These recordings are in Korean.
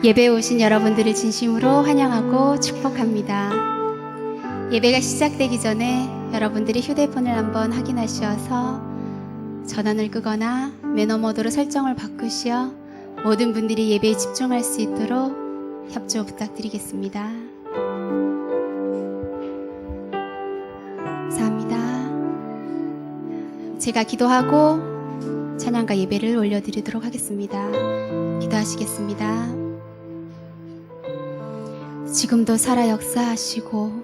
예배에 오신 여러분들을 진심으로 환영하고 축복합니다. 예배가 시작되기 전에 여러분들이 휴대폰을 한번 확인하셔서 전원을 끄거나 매너 모드로 설정을 바꾸시어 모든 분들이 예배에 집중할 수 있도록 협조 부탁드리겠습니다. 감사합니다. 제가 기도하고 찬양과 예배를 올려드리도록 하겠습니다. 기도하시겠습니다. 지금도 살아 역사하시고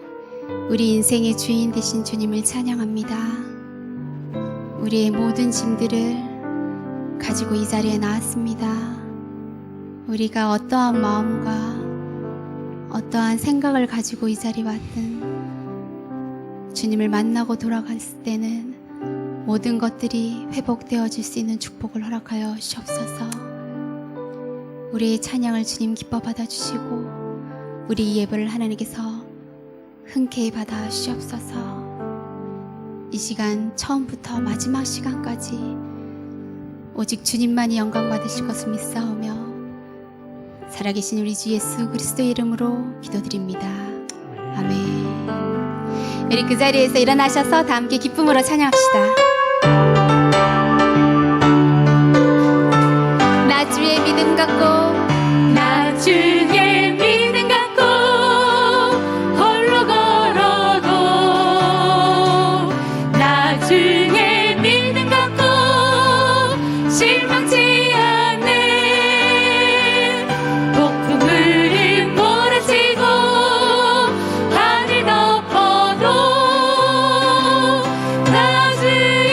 우리 인생의 주인 되신 주님을 찬양합니다. 우리의 모든 짐들을 가지고 이 자리에 나왔습니다. 우리가 어떠한 마음과 어떠한 생각을 가지고 이 자리에 왔든 주님을 만나고 돌아갔을 때는 모든 것들이 회복되어질 수 있는 축복을 허락하여 주옵소서. 우리의 찬양을 주님 기뻐 받아주시고 우리 예배를 하나님께서 흔쾌히 받아 주옵소서. 이 시간 처음부터 마지막 시간까지 오직 주님만이 영광 받으실 것을 믿사오며 살아계신 우리 주 예수 그리스도의 이름으로 기도드립니다. 아멘. 우리 그 자리에서 일어나셔서 다 함께 기쁨으로 찬양합시다. 나 주의 믿음 갖고 나 주의 믿음 갖고 홀로 걸어도 나 주의 믿음 갖고 실망치 않네. 폭풍을 몰아치고 하늘 덮어도 나 주의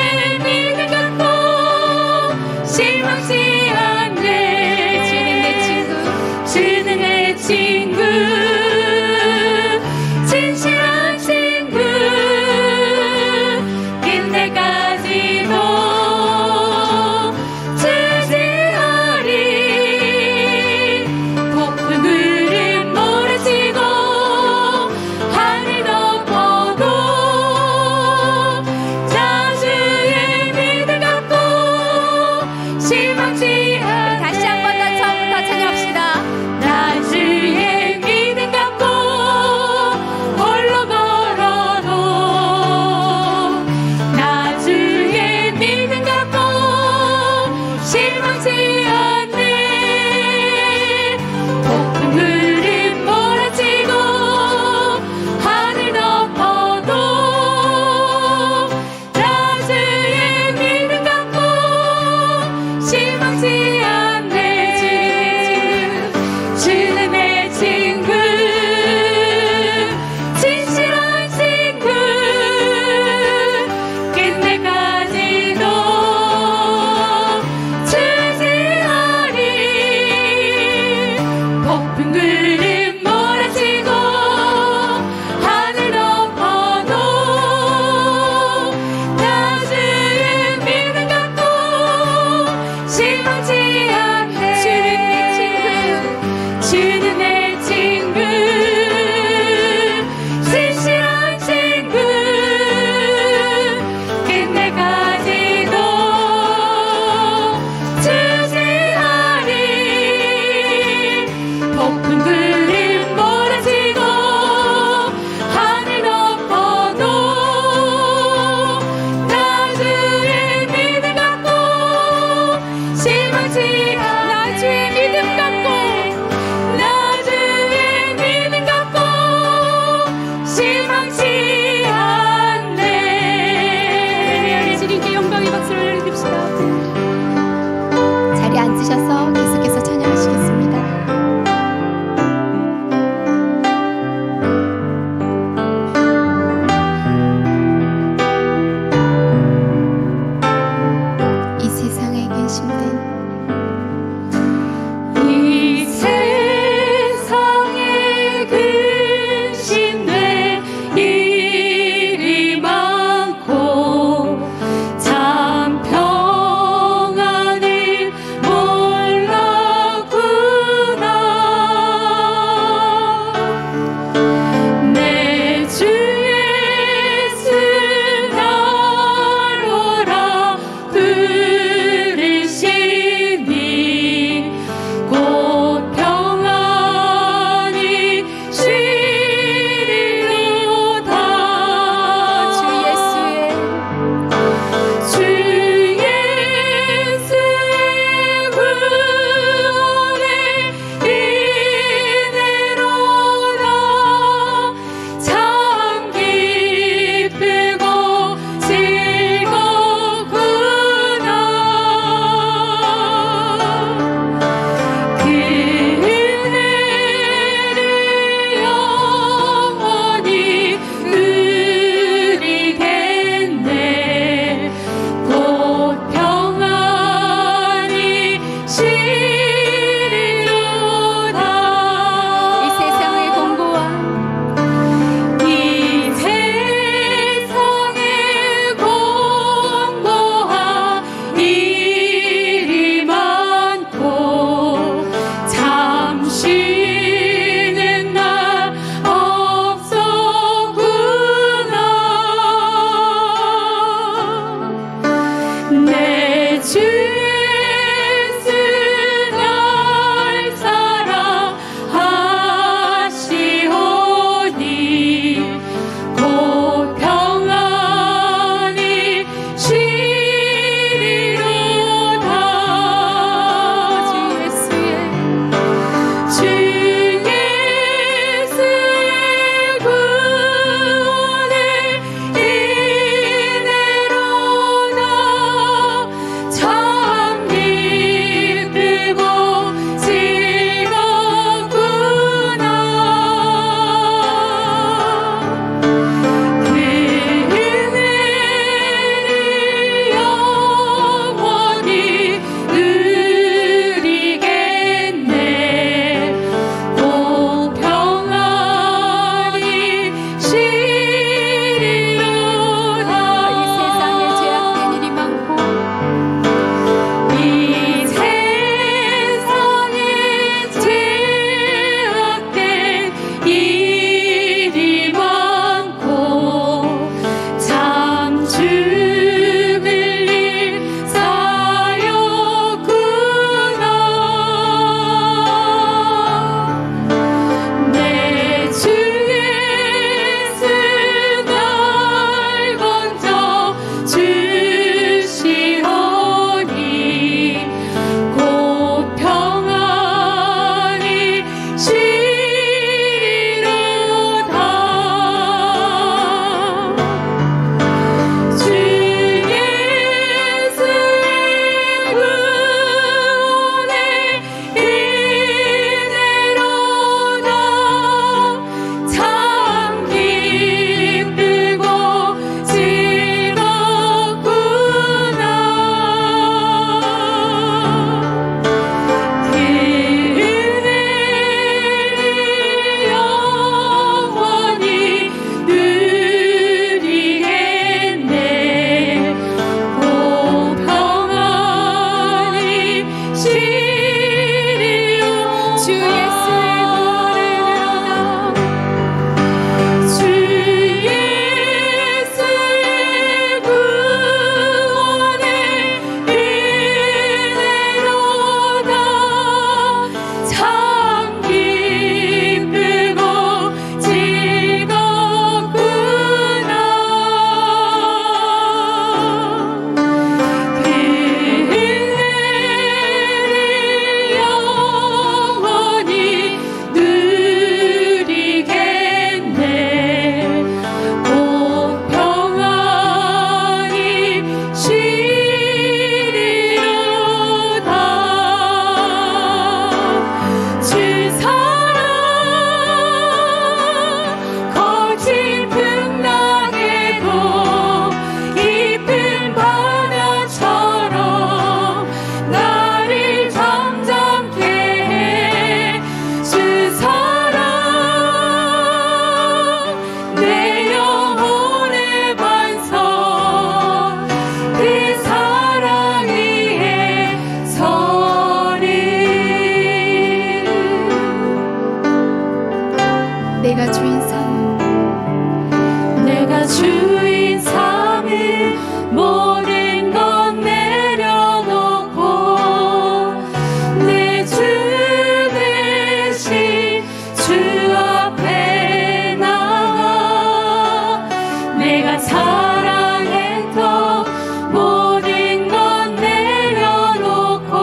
사랑했던 모든 것 내려놓고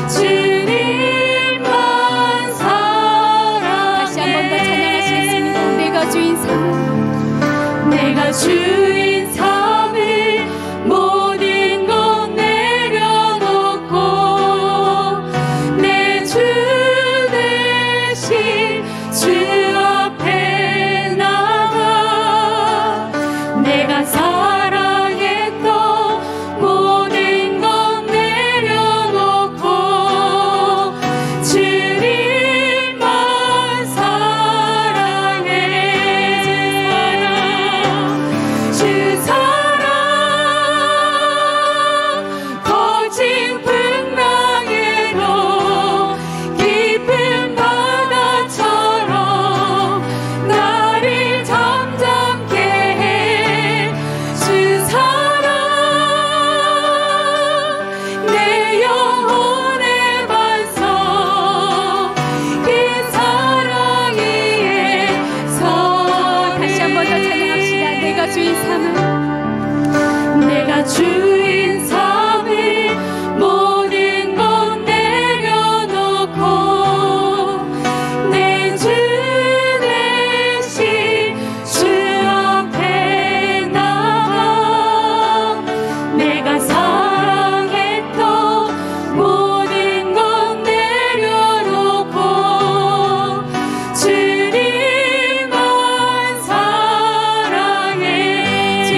주님만 사랑해. 다시 한 번 더 찬양하시겠습니다. 내가 주인 삶, 내가 주인 삶을 모든 것 내려놓고 내 주 대신 주 앞에 나가 내가 사랑했던 모든 것 내려놓고 주님만 사랑해. 주 사랑 거친 풍랑에도 깊은 바다처럼 나를 잠잠케 해. 주 사랑 내 영혼의 반석 그 사랑 위에서. 다시 한 번 더 찬양합시다. 내가 주인 삶은, 내가 주인 삶을 모든 것 내려놓고 내 주 대신 주 앞에 나가 내가 사랑했던 모든 것 내려놓고 주님만 사랑해. 주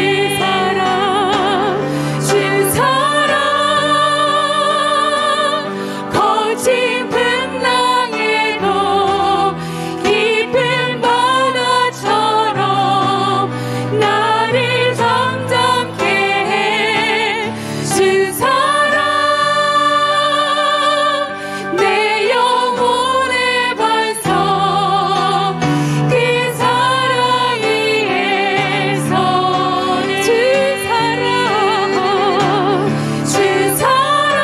사랑 거친 풍랑에도 깊은 바다처럼 나를 잠잠케 해. 주 사랑 내 영혼의 반석 그 사랑 위에서. 주 사랑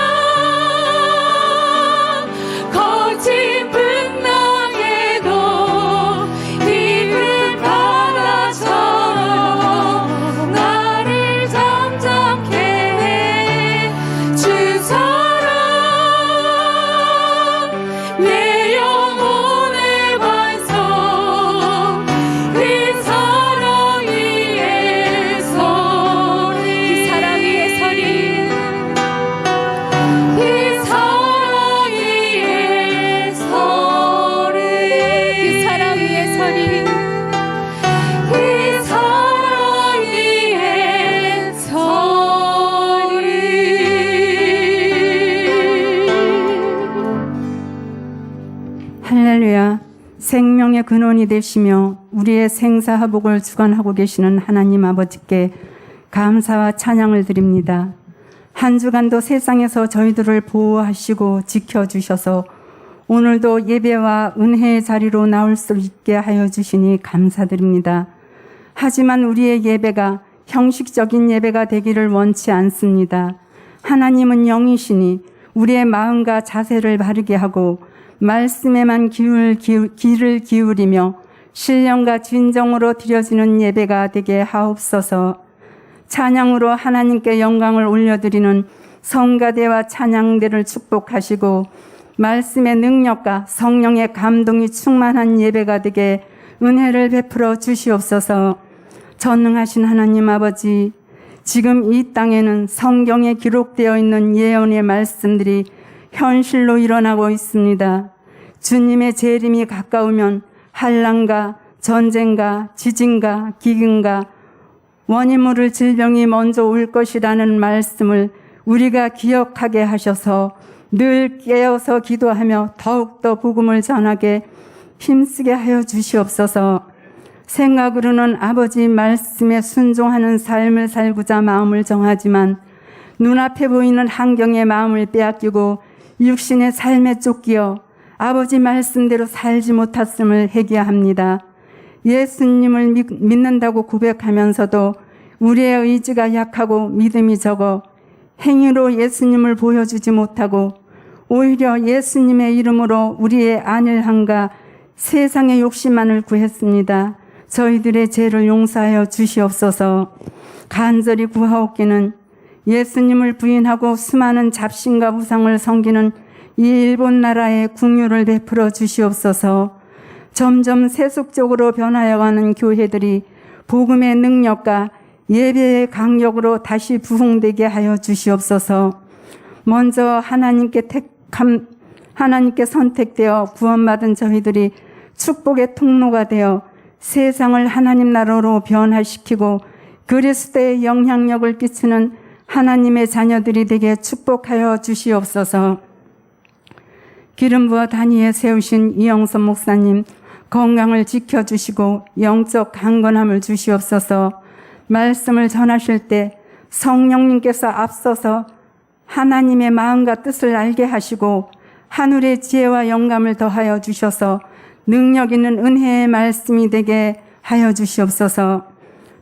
거친 풍랑에도 깊은 바다처럼 나를 잠잠케 해. 주 사랑 내 영혼의 반석 그 사랑 위에서. 그 사랑 위에 서리, 그 사랑 위에 서리. 그 사랑 위에 서리. 그 사랑 위에 서리. 할렐루야. 생명의 근원이 되시며 우리의 생사화복을 주관하고 계시는 하나님 아버지께 감사와 찬양을 드립니다. 한 주간도 세상에서 저희들을 보호하시고 지켜주셔서 오늘도 예배와 은혜의 자리로 나올 수 있게 하여 주시니 감사드립니다. 하지만 우리의 예배가 형식적인 예배가 되기를 원치 않습니다. 하나님은 영이시니 우리의 마음과 자세를 바르게 하고 말씀에만 귀를 기울이며 신령과 진정으로 드려지는 예배가 되게 하옵소서. 찬양으로 하나님께 영광을 올려드리는 성가대와 찬양대를 축복하시고 말씀의 능력과 성령의 감동이 충만한 예배가 되게 은혜를 베풀어 주시옵소서. 전능하신 하나님 아버지, 지금 이 땅에는 성경에 기록되어 있는 예언의 말씀들이 현실로 일어나고 있습니다. 주님의 재림이 가까우면 환난과 전쟁과 지진과 기근과 원인 모를 질병이 먼저 올 것이라는 말씀을 우리가 기억하게 하셔서 늘 깨어서 기도하며 더욱더 복음을 전하게 힘쓰게 하여 주시옵소서. 생각으로는 아버지 말씀에 순종하는 삶을 살고자 마음을 정하지만 눈앞에 보이는 환경에 마음을 빼앗기고 육신의 삶에 쫓기어 아버지 말씀대로 살지 못했음을 회개합니다. 예수님을 믿는다고 고백하면서도 우리의 의지가 약하고 믿음이 적어 행위로 예수님을 보여주지 못하고 오히려 예수님의 이름으로 우리의 안일함과 세상의 욕심만을 구했습니다. 저희들의 죄를 용서하여 주시옵소서. 간절히 구하옵기는 예수님을 부인하고 수많은 잡신과 우상을 섬기는 이 일본 나라에 긍휼을 베풀어 주시옵소서. 점점 세속적으로 변하여가는 교회들이 복음의 능력과 예배의 강력으로 다시 부흥되게 하여 주시옵소서. 먼저 하나님께 선택되어 구원받은 저희들이 축복의 통로가 되어 세상을 하나님 나라로 변화시키고 그리스도의 영향력을 끼치는 하나님의 자녀들이 되게 축복하여 주시옵소서. 기름 부어 단위에 세우신 이영선 목사님 건강을 지켜주시고 영적 강건함을 주시옵소서. 말씀을 전하실 때 성령님께서 앞서서 하나님의 마음과 뜻을 알게 하시고 하늘의 지혜와 영감을 더하여 주셔서 능력 있는 은혜의 말씀이 되게 하여 주시옵소서.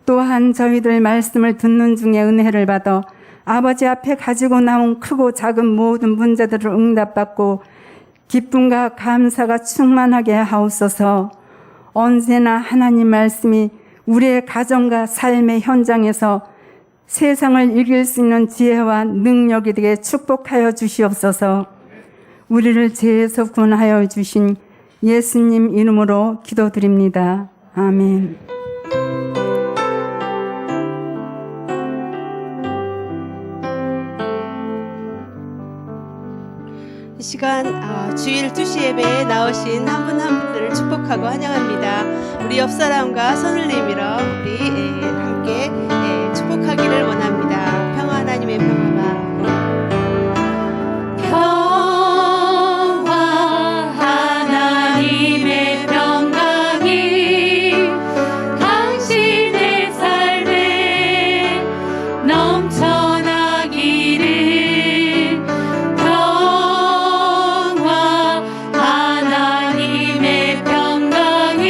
또한 저희들 말씀을 듣는 중에 은혜를 받아 아버지 앞에 가지고 나온 크고 작은 모든 문제들을 응답받고 기쁨과 감사가 충만하게 하옵소서. 언제나 하나님 말씀이 우리의 가정과 삶의 현장에서 세상을 이길 수 있는 지혜와 능력이 되게 축복하여 주시옵소서. 우리를 죄에서 구원하여 주신 예수님 이름으로 기도드립니다. 아멘. 이 시간 주일 2시 예배에 나오신 한 분 한 분들을 축복하고 환영합니다. 우리 옆 사람과 손을 내밀어 우리 함께 축복하기를 원합니다. 평화 하나님의 평화가 하나님의 평강이 당신의 삶에 넘쳐나기를. 평화 하나님의 평강이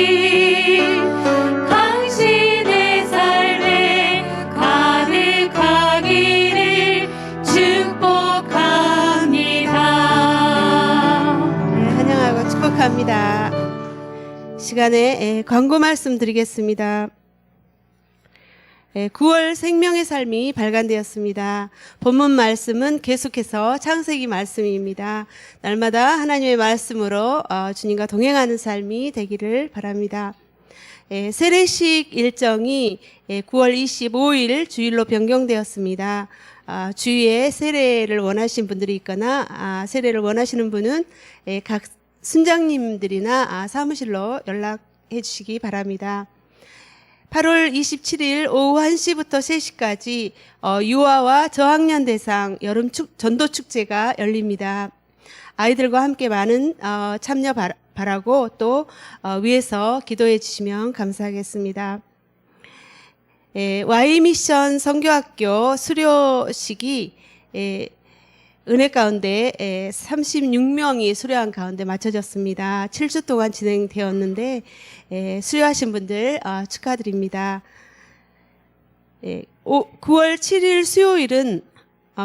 당신의 삶에 가득하기를 축복합니다. 환영하고 축복합니다. 시간에 광고 말씀 드리겠습니다. 9월 생명의 삶이 발간되었습니다. 본문 말씀은 계속해서 창세기 말씀입니다. 날마다 하나님의 말씀으로 주님과 동행하는 삶이 되기를 바랍니다. 세례식 일정이 9월 25일 주일로 변경되었습니다. 주위에 세례를 원하신 분들이 있거나 세례를 원하시는 분은 각 순장님들이나 사무실로 연락해 주시기 바랍니다. 8월 27일 오후 1시부터 3시까지 유아와 저학년 대상 여름 전도 축제가 열립니다. 아이들과 함께 많은 참여 바라고 또 위에서 기도해 주시면 감사하겠습니다. Y미션 선교학교 수료식이 은혜 가운데 36명이 수료한 가운데 마쳐졌습니다. 7주 동안 진행되었는데 수료하신 분들 축하드립니다. 9월 7일 수요일은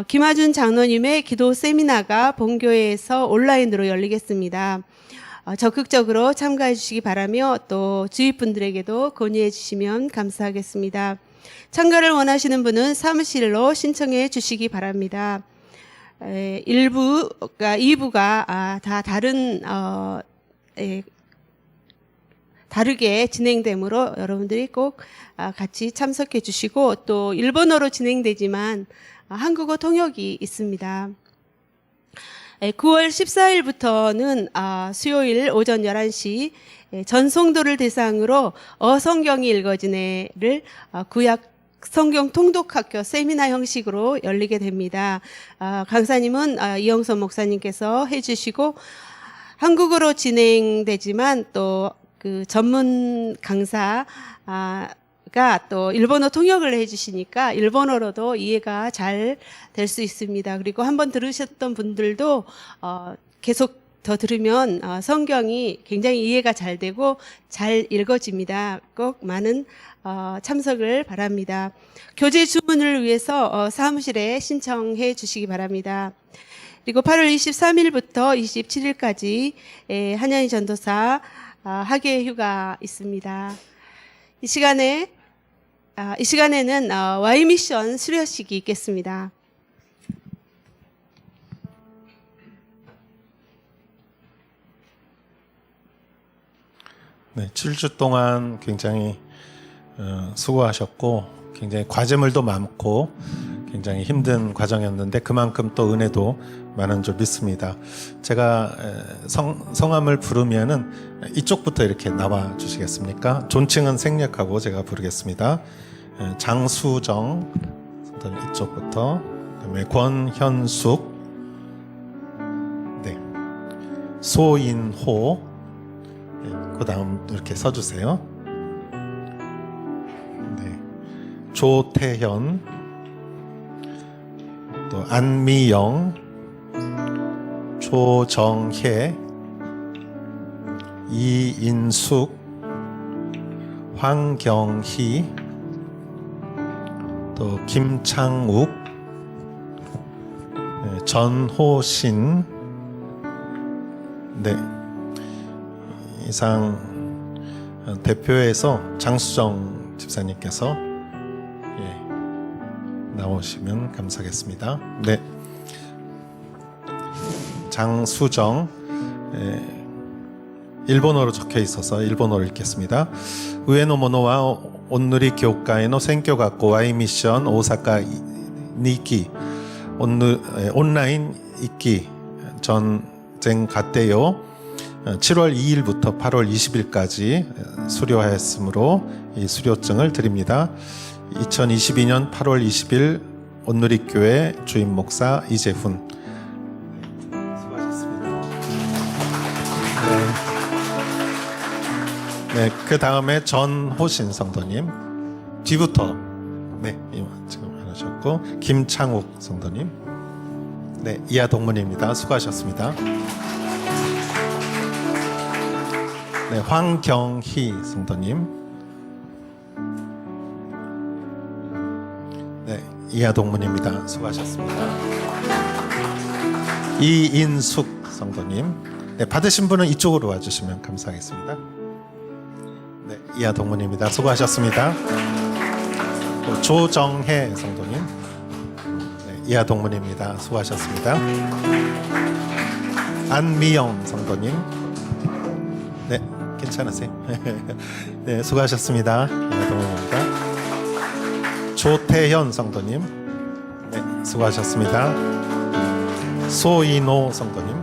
김하준 장로님의 기도 세미나가 본교회에서 온라인으로 열리겠습니다. 적극적으로 참가해 주시기 바라며 또 주위 분들에게도 건의해 주시면 감사하겠습니다. 참가를 원하시는 분은 사무실로 신청해 주시기 바랍니다. 1부가 2부가 다 다르게 진행되므로 여러분들이 꼭 같이 참석해 주시고 또 일본어로 진행되지만 한국어 통역이 있습니다. 9월 14일부터는 수요일 오전 11시 전성도를 대상으로 어성경이 읽어지네를 구약 성경 통독학교 세미나 형식으로 열리게 됩니다. 강사님은 이영선 목사님께서 해주시고 한국어로 진행되지만 또 그 전문 강사가 또 일본어 통역을 해주시니까 일본어로도 이해가 잘 될 수 있습니다. 그리고 한번 들으셨던 분들도 계속 더 들으면 성경이 굉장히 이해가 잘 되고 잘 읽어집니다. 꼭 많은 참석을 바랍니다. 교재 주문을 위해서 사무실에 신청해 주시기 바랍니다. 그리고 8월 23일부터 27일까지 한현희 전도사 학예 휴가 있습니다. 이 시간에는 Y미션 수료식이 있겠습니다. 네, 7주 동안 굉장히 수고하셨고 굉장히 과제물도 많고 굉장히 힘든 과정이었는데 그만큼 또 은혜도 많은 줄 믿습니다. 제가 성함을 부르면은 이쪽부터 이렇게 나와 주시겠습니까? 존칭은 생략하고 제가 부르겠습니다. 장수정 선생님 이쪽부터, 그다음에 권현숙, 네, 소인호, 그 다음 이렇게 써주세요. 네, 조태현, 또 안미영, 조정혜, 이인숙, 황경희, 또 김창욱, 네, 전호신. 네, 이상 대표에서 장수정 집사님께서 나오시면 감사하겠습니다. 네, 장수정, 일본어로 적혀 있어서 일본어로 읽겠습니다. 우에노 모노와 온누리 교과에노 생교学校 Y미션 오사카 니키 온라인 읽기 전쟁 갔대요. 7월 2일부터 8월 20일까지 수료하였으므로 이 수료증을 드립니다. 2022년 8월 20일 온누리교회 주임 목사 이재훈. 수고하셨습니다. 네, 그 다음에 전호신 성도님 뒤부터 네 지금 하셨고 김창욱 성도님, 네 이하 동문입니다. 수고하셨습니다. 네, 황경희 성도님, 네 이하 동문입니다. 수고하셨습니다. 이인숙 성도님, 네 받으신 분은 이쪽으로 와주시면 감사하겠습니다. 네 이하 동문입니다. 수고하셨습니다. 또 조정혜 성도님, 네 이하 동문입니다. 수고하셨습니다. 안미영 성도님, 네 괜찮으세요? 네 수고하셨습니다. 이하 동문입니다. 조태현 성도님, 네 수고하셨습니다. 소인호 성도님,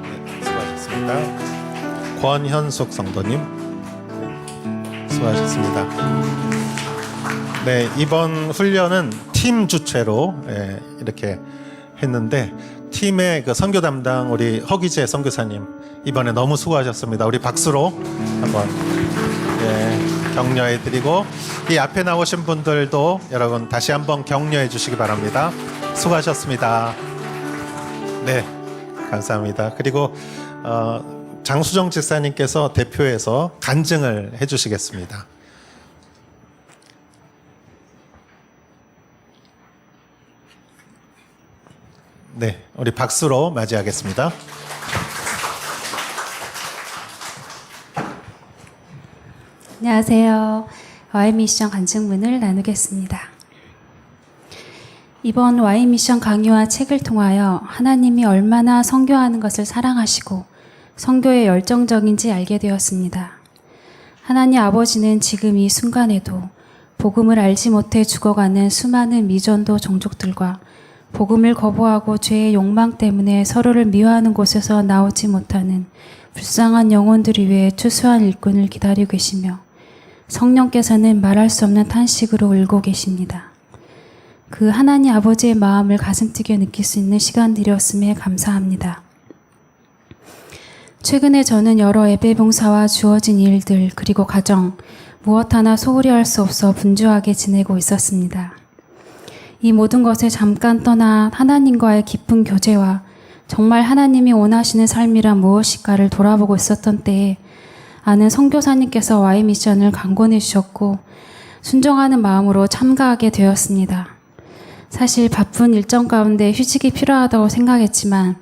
네 수고하셨습니다. 권현숙 성도님, 네, 수고하셨습니다. 네 이번 훈련은 팀 주최로 이렇게 했는데 팀의 그 선교 담당 우리 허기재 선교사님 이번에 너무 수고하셨습니다. 우리 박수로 한번 격려해드리고 이 앞에 나오신 분들도 여러분 다시 한번 격려해 주시기 바랍니다. 수고하셨습니다. 네, 감사합니다. 그리고 장수정 집사님께서 대표해서 간증을 해주시겠습니다. 네, 우리 박수로 맞이하겠습니다. 안녕하세요. Y미션 간증문을 나누겠습니다. 이번 Y미션 강의와 책을 통하여 하나님이 얼마나 선교하는 것을 사랑하시고 선교에 열정적인지 알게 되었습니다. 하나님 아버지는 지금 이 순간에도 복음을 알지 못해 죽어가는 수많은 미전도 종족들과 복음을 거부하고 죄의 욕망 때문에 서로를 미워하는 곳에서 나오지 못하는 불쌍한 영혼들을 위해 추수한 일꾼을 기다리고 계시며 성령께서는 말할 수 없는 탄식으로 울고 계십니다. 그 하나님 아버지의 마음을 가슴뛰게 느낄 수 있는 시간들이었음에 감사합니다. 최근에 저는 여러 예배 봉사와 주어진 일들 그리고 가정 무엇 하나 소홀히 할 수 없어 분주하게 지내고 있었습니다. 이 모든 것을 잠깐 떠나 하나님과의 깊은 교제와 정말 하나님이 원하시는 삶이란 무엇일까를 돌아보고 있었던 때에 아는 선교사님께서 Y미션을 강권해 주셨고 순종하는 마음으로 참가하게 되었습니다. 사실 바쁜 일정 가운데 휴식이 필요하다고 생각했지만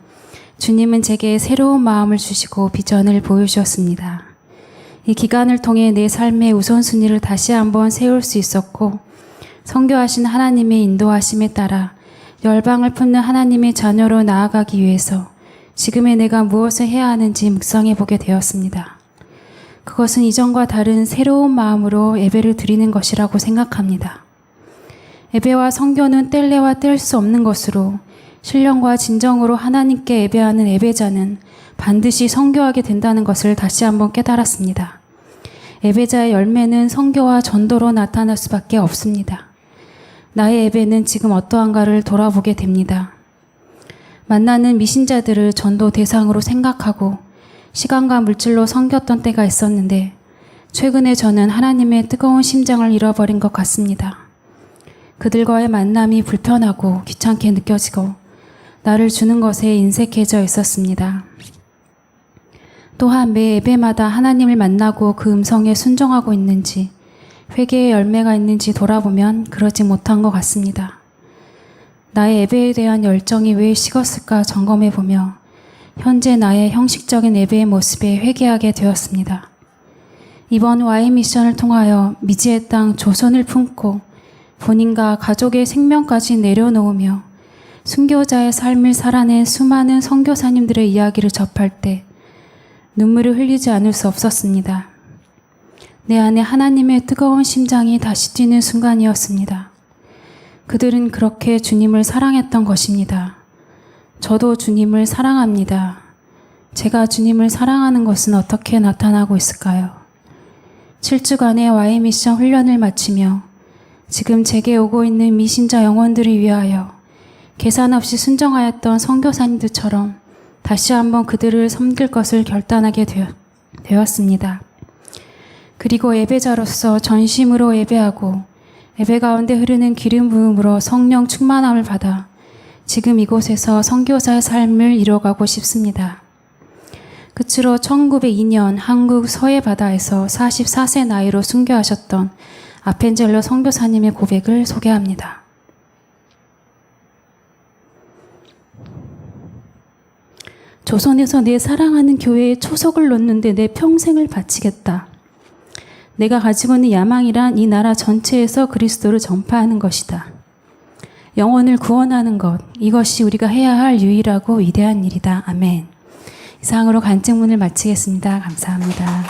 주님은 제게 새로운 마음을 주시고 비전을 보여주셨습니다. 이 기간을 통해 내 삶의 우선순위를 다시 한번 세울 수 있었고, 선교하신 하나님의 인도하심에 따라 열방을 품는 하나님의 자녀로 나아가기 위해서 지금의 내가 무엇을 해야 하는지 묵상해 보게 되었습니다. 그것은 이전과 다른 새로운 마음으로 예배를 드리는 것이라고 생각합니다. 예배와 선교는 뗄래야 뗄 수 없는 것으로 신령과 진정으로 하나님께 예배하는 예배자는 반드시 선교하게 된다는 것을 다시 한번 깨달았습니다. 예배자의 열매는 선교와 전도로 나타날 수밖에 없습니다. 나의 예배는 지금 어떠한가를 돌아보게 됩니다. 만나는 미신자들을 전도 대상으로 생각하고 시간과 물질로 섬겼던 때가 있었는데 최근에 저는 하나님의 뜨거운 심장을 잃어버린 것 같습니다. 그들과의 만남이 불편하고 귀찮게 느껴지고 나를 주는 것에 인색해져 있었습니다. 또한 매 예배마다 하나님을 만나고 그 음성에 순종하고 있는지 회개의 열매가 있는지 돌아보면 그러지 못한 것 같습니다. 나의 예배에 대한 열정이 왜 식었을까 점검해보며 현재 나의 형식적인 예배의 모습에 회개하게 되었습니다. 이번 Y 미션을 통하여 미지의 땅 조선을 품고 본인과 가족의 생명까지 내려놓으며 순교자의 삶을 살아낸 수많은 선교사님들의 이야기를 접할 때 눈물을 흘리지 않을 수 없었습니다. 내 안에 하나님의 뜨거운 심장이 다시 뛰는 순간이었습니다. 그들은 그렇게 주님을 사랑했던 것입니다. 저도 주님을 사랑합니다. 제가 주님을 사랑하는 것은 어떻게 나타나고 있을까요? 7주간의 Y 미션 훈련을 마치며 지금 제게 오고 있는 미신자 영혼들을 위하여 계산 없이 순종하였던 선교사님들처럼 다시 한번 그들을 섬길 것을 결단하게 되었습니다. 그리고 예배자로서 전심으로 예배하고 예배 가운데 흐르는 기름 부음으로 성령 충만함을 받아 지금 이곳에서 선교사의 삶을 이뤄가고 싶습니다. 끝으로 1902년 한국 서해 바다에서 44세 나이로 순교하셨던 아펜젤러 선교사님의 고백을 소개합니다. 조선에서 내 사랑하는 교회에 초석을 놓는데 내 평생을 바치겠다. 내가 가지고 있는 야망이란 이 나라 전체에서 그리스도를 전파하는 것이다. 영혼을 구원하는 것, 이것이 우리가 해야 할 유일하고 위대한 일이다. 아멘. 이상으로 간증문을 마치겠습니다. 감사합니다.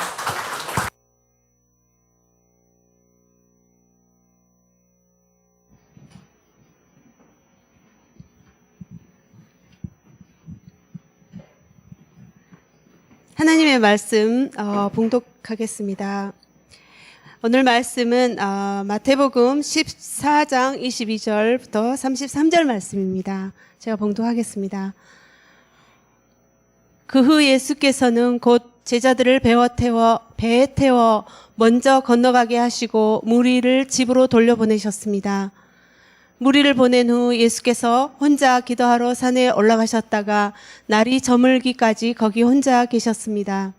하나님의 말씀 봉독하겠습니다. 오늘 말씀은 마태복음 14장 22절부터 33절 말씀입니다. 제가 봉독하겠습니다. 그 후 예수께서는 곧 제자들을 배에 태워 먼저 건너가게 하시고 무리를 집으로 돌려보내셨습니다. 무리를 보낸 후 예수께서 혼자 기도하러 산에 올라가셨다가 날이 저물기까지 거기 혼자 계셨습니다.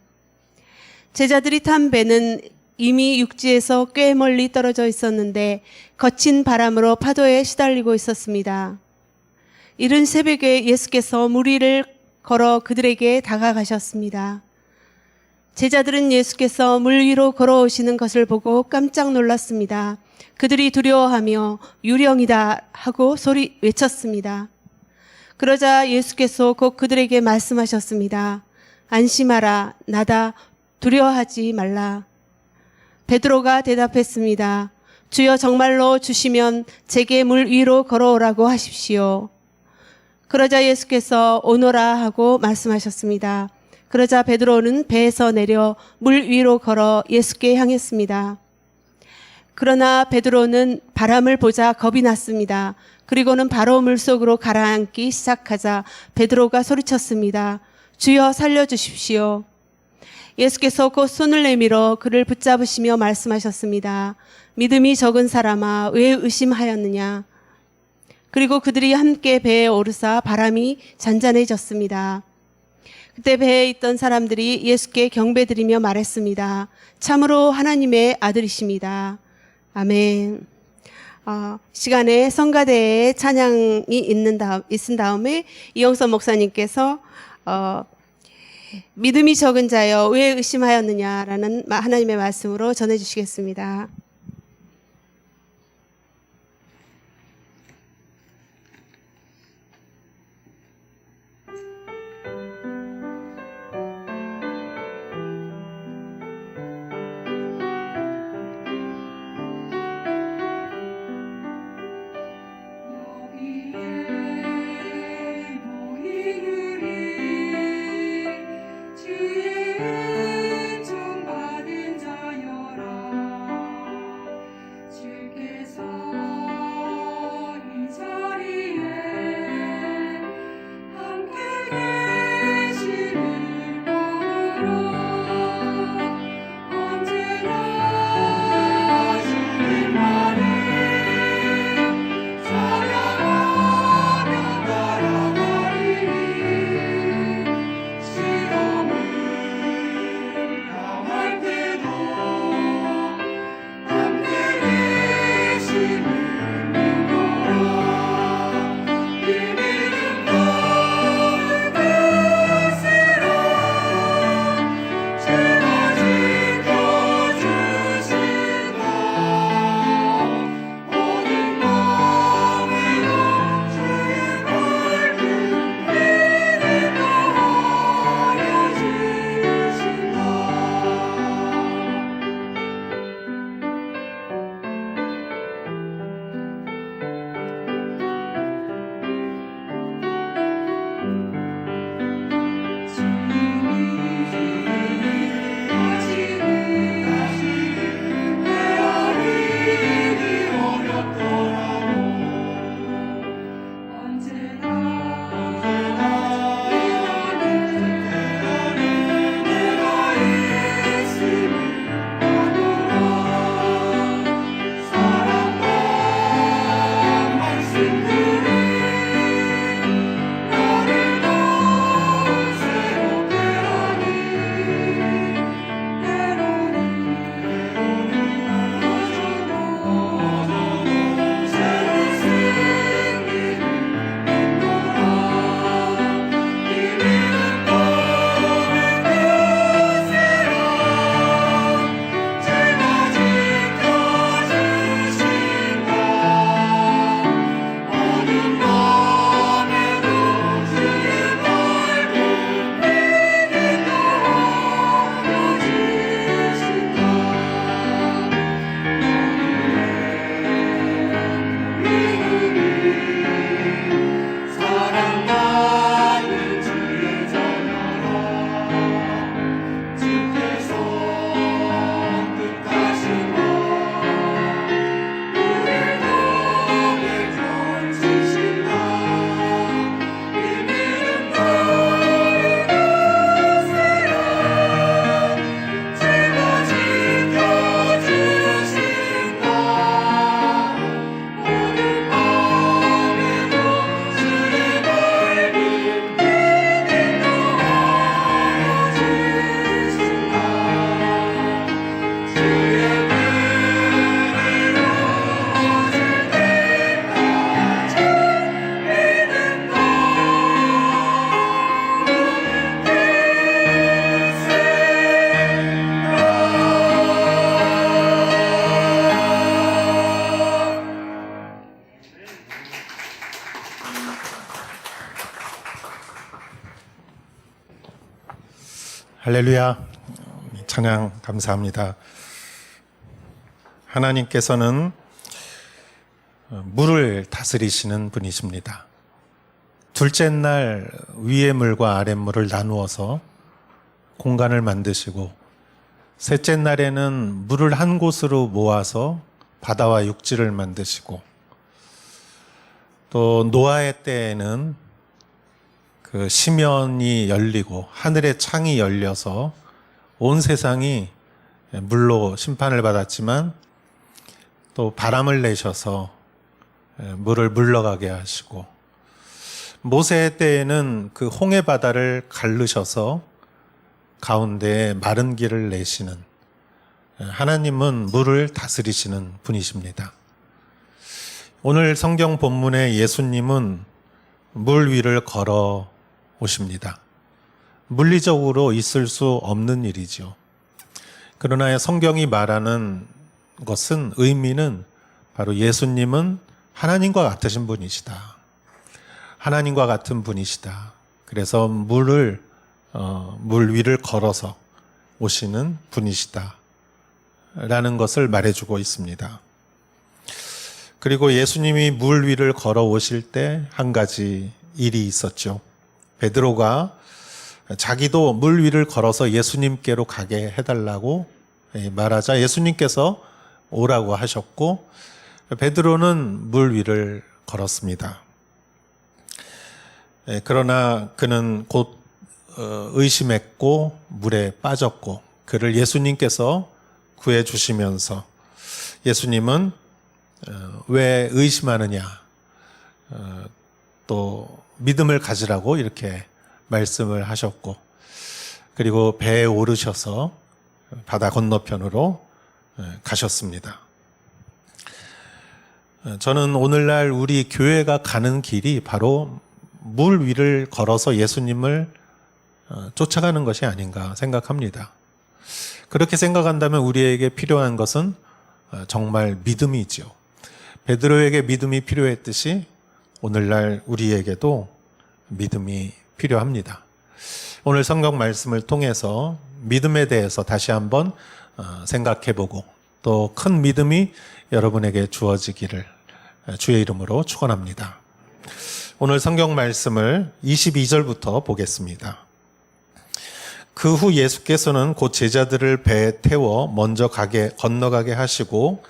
제자들이 탄 배는 이미 육지에서 꽤 멀리 떨어져 있었는데 거친 바람으로 파도에 시달리고 있었습니다. 이른 새벽에 예수께서 무리를 걸어 그들에게 다가가셨습니다. 제자들은 예수께서 물 위로 걸어오시는 것을 보고 깜짝 놀랐습니다. 그들이 두려워하며 유령이다 하고 소리 외쳤습니다. 그러자 예수께서 곧 그들에게 말씀하셨습니다. 안심하라, 나다, 두려워하지 말라. 베드로가 대답했습니다. 주여 정말로 주시면 제게 물 위로 걸어오라고 하십시오. 그러자 예수께서 오너라 하고 말씀하셨습니다. 그러자 베드로는 배에서 내려 물 위로 걸어 예수께 향했습니다. 그러나 베드로는 바람을 보자 겁이 났습니다. 그리고는 바로 물속으로 가라앉기 시작하자 베드로가 소리쳤습니다. 주여 살려주십시오. 예수께서 곧 손을 내밀어 그를 붙잡으시며 말씀하셨습니다. 믿음이 적은 사람아, 왜 의심하였느냐? 그리고 그들이 함께 배에 오르사 바람이 잔잔해졌습니다. 그때 배에 있던 사람들이 예수께 경배드리며 말했습니다. 참으로 하나님의 아들이십니다. 아멘. 시간에 성가대에 찬양이 있은 다음에 이영선 목사님께서 믿음이 적은 자여 왜 의심하였느냐라는 하나님의 말씀으로 전해주시겠습니다. 할렐루야. 찬양 감사합니다. 하나님께서는 물을 다스리시는 분이십니다. 둘째 날 위의 물과 아랫 물을 나누어서 공간을 만드시고, 셋째 날에는 물을 한 곳으로 모아서 바다와 육지를 만드시고, 또 노아의 때에는 그 시면이 열리고 하늘의 창이 열려서 온 세상이 물로 심판을 받았지만, 또 바람을 내셔서 물을 물러가게 하시고, 모세 때에는 그 홍해 바다를 가르셔서 가운데에 마른 길을 내시는, 하나님은 물을 다스리시는 분이십니다. 오늘 성경 본문의 예수님은 물 위를 걸어 오십니다. 물리적으로 있을 수 없는 일이죠. 그러나 성경이 말하는 것은 의미는 바로 예수님은 하나님과 같으신 분이시다. 하나님과 같은 분이시다. 그래서 물 위를 걸어서 오시는 분이시다. 라는 것을 말해주고 있습니다. 그리고 예수님이 물 위를 걸어 오실 때 한 가지 일이 있었죠. 베드로가 자기도 물 위를 걸어서 예수님께로 가게 해달라고 말하자 예수님께서 오라고 하셨고 베드로는 물 위를 걸었습니다. 그러나 그는 곧 의심했고 물에 빠졌고 그를 예수님께서 구해 주시면서 예수님은 왜 의심하느냐 또 믿음을 가지라고 이렇게 말씀을 하셨고 그리고 배에 오르셔서 바다 건너편으로 가셨습니다. 저는 오늘날 우리 교회가 가는 길이 바로 물 위를 걸어서 예수님을 쫓아가는 것이 아닌가 생각합니다. 그렇게 생각한다면 우리에게 필요한 것은 정말 믿음이지요. 베드로에게 믿음이 필요했듯이 오늘날 우리에게도 믿음이 필요합니다. 오늘 성경 말씀을 통해서 믿음에 대해서 다시 한번 생각해보고 또 큰 믿음이 여러분에게 주어지기를 주의 이름으로 축원합니다. 오늘 성경 말씀을 22절부터 보겠습니다. 그 후 예수께서는 곧 제자들을 배에 태워 먼저 건너가게 하시고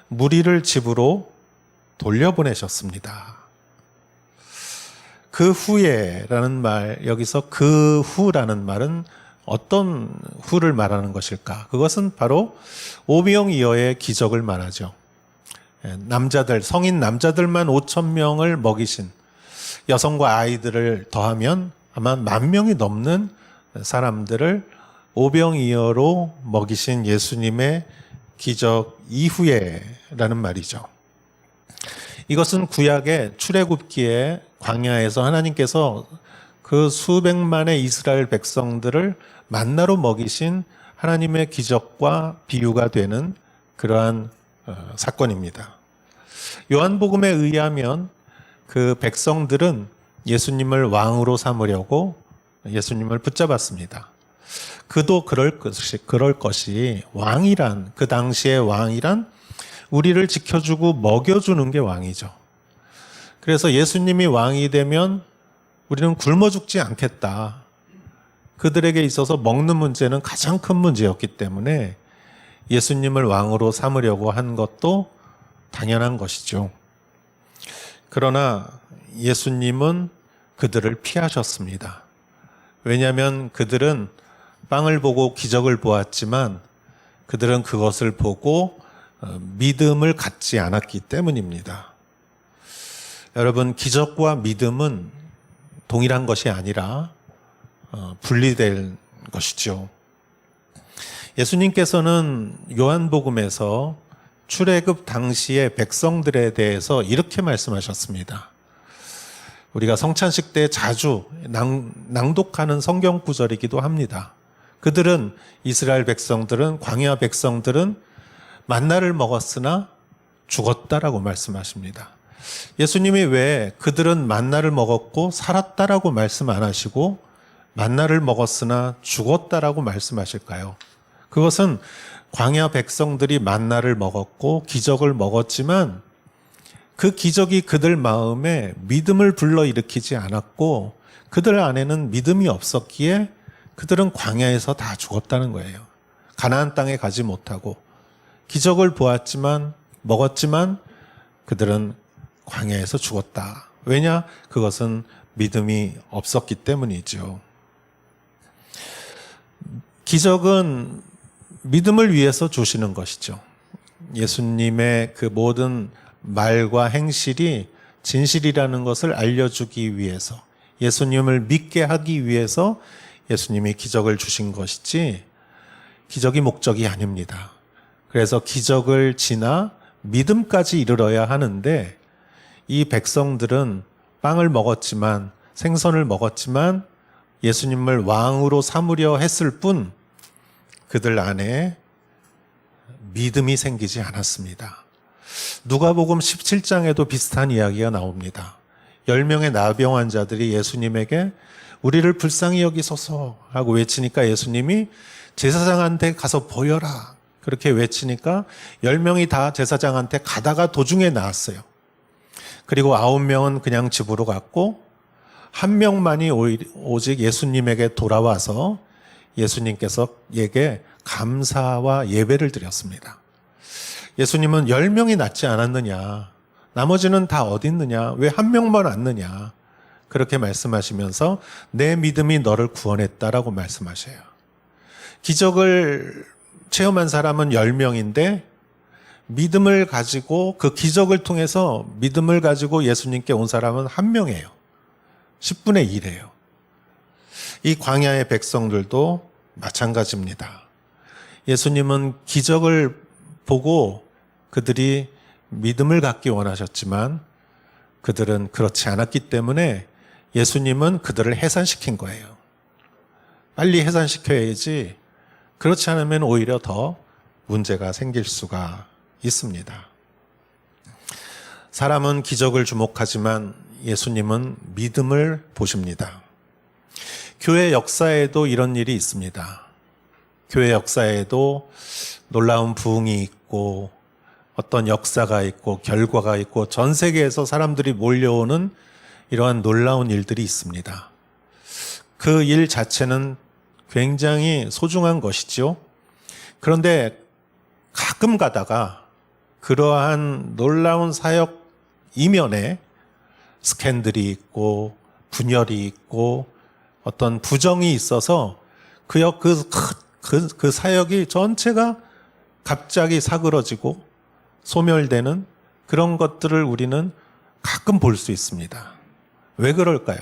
무리를 집으로 돌려보내셨습니다. 그 후에라는 말, 여기서 그 후라는 말은 어떤 후를 말하는 것일까? 그것은 바로 오병이어의 기적을 말하죠. 성인 남자들만 5,000명을 먹이신 여성과 아이들을 더하면 아마 10,000명이 넘는 사람들을 오병이어로 먹이신 예수님의 기적 이후에라는 말이죠. 이것은 구약의 출애굽기에 광야에서 하나님께서 그 수백만의 이스라엘 백성들을 만나로 먹이신 하나님의 기적과 비유가 되는 그러한 사건입니다. 요한복음에 의하면 그 백성들은 예수님을 왕으로 삼으려고 예수님을 붙잡았습니다. 그도 그럴 것이 왕이란 그 당시의 왕이란 우리를 지켜주고 먹여주는 게 왕이죠. 그래서 예수님이 왕이 되면 우리는 굶어 죽지 않겠다. 그들에게 있어서 먹는 문제는 가장 큰 문제였기 때문에 예수님을 왕으로 삼으려고 한 것도 당연한 것이죠. 그러나 예수님은 그들을 피하셨습니다. 왜냐하면 그들은 빵을 보고 기적을 보았지만 그들은 그것을 보고 믿음을 갖지 않았기 때문입니다. 여러분, 기적과 믿음은 동일한 것이 아니라 분리될 것이죠. 예수님께서는 요한복음에서 출애굽 당시의 백성들에 대해서 이렇게 말씀하셨습니다. 우리가 성찬식 때 자주 낭독하는 성경 구절이기도 합니다. 그들은 이스라엘 백성들은 광야 백성들은 만나를 먹었으나 죽었다라고 말씀하십니다. 예수님이 왜 그들은 만나를 먹었고 살았다라고 말씀 안 하시고 만나를 먹었으나 죽었다라고 말씀하실까요? 그것은 광야 백성들이 만나를 먹었고 기적을 먹었지만 그 기적이 그들 마음에 믿음을 불러일으키지 않았고 그들 안에는 믿음이 없었기에 그들은 광야에서 다 죽었다는 거예요. 가나안 땅에 가지 못하고 기적을 보았지만 먹었지만 그들은 광야에서 죽었다. 왜냐? 그것은 믿음이 없었기 때문이죠. 기적은 믿음을 위해서 주시는 것이죠. 예수님의 그 모든 말과 행실이 진실이라는 것을 알려주기 위해서, 예수님을 믿게 하기 위해서 예수님이 기적을 주신 것이지 기적이 목적이 아닙니다. 그래서 기적을 지나 믿음까지 이르러야 하는데 이 백성들은 빵을 먹었지만 생선을 먹었지만 예수님을 왕으로 삼으려 했을 뿐 그들 안에 믿음이 생기지 않았습니다. 누가복음 17장에도 비슷한 이야기가 나옵니다. 10명의 나병 환자들이 예수님에게 우리를 불쌍히 여기소서 하고 외치니까 예수님이 제사장한테 가서 보여라 그렇게 외치니까 10명이 다 제사장한테 가다가 도중에 나왔어요. 그리고 9명은 그냥 집으로 갔고 1명만이 오직 예수님에게 돌아와서 예수님께서에게 감사와 예배를 드렸습니다. 예수님은 10명이 낫지 않았느냐? 나머지는 다 어디 있느냐? 왜 1명만 왔느냐? 그렇게 말씀하시면서 내 믿음이 너를 구원했다라고 말씀하셔요. 기적을 체험한 사람은 10명인데 믿음을 가지고 그 기적을 통해서 믿음을 가지고 예수님께 온 사람은 1명이에요. 10분의 1이에요. 이 광야의 백성들도 마찬가지입니다. 예수님은 기적을 보고 그들이 믿음을 갖기 원하셨지만 그들은 그렇지 않았기 때문에 예수님은 그들을 해산시킨 거예요. 빨리 해산시켜야지 그렇지 않으면 오히려 더 문제가 생길 수가 있습니다. 사람은 기적을 주목하지만 예수님은 믿음을 보십니다. 교회 역사에도 이런 일이 있습니다. 교회 역사에도 놀라운 부흥이 있고 어떤 역사가 있고 결과가 있고 전 세계에서 사람들이 몰려오는 이러한 놀라운 일들이 있습니다. 그 일 자체는 굉장히 소중한 것이죠. 그런데 가끔 가다가 그러한 놀라운 사역 이면에 스캔들이 있고 분열이 있고 어떤 부정이 있어서 그 사역이 전체가 갑자기 사그러지고 소멸되는 그런 것들을 우리는 가끔 볼 수 있습니다. 왜 그럴까요?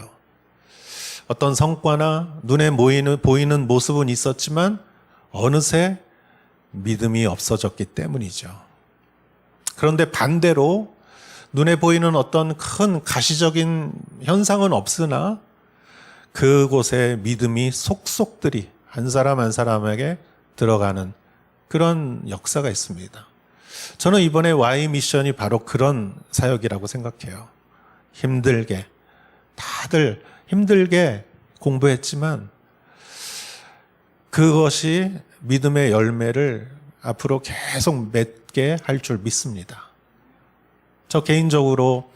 어떤 성과나 눈에 보이는 모습은 있었지만 어느새 믿음이 없어졌기 때문이죠. 그런데 반대로 눈에 보이는 어떤 큰 가시적인 현상은 없으나 그곳에 믿음이 속속들이 한 사람 한 사람에게 들어가는 그런 역사가 있습니다. 저는 이번에 Y 미션이 바로 그런 사역이라고 생각해요. 다들 힘들게 공부했지만 그것이 믿음의 열매를 앞으로 계속 맺게 할 줄 믿습니다. 저 개인적으로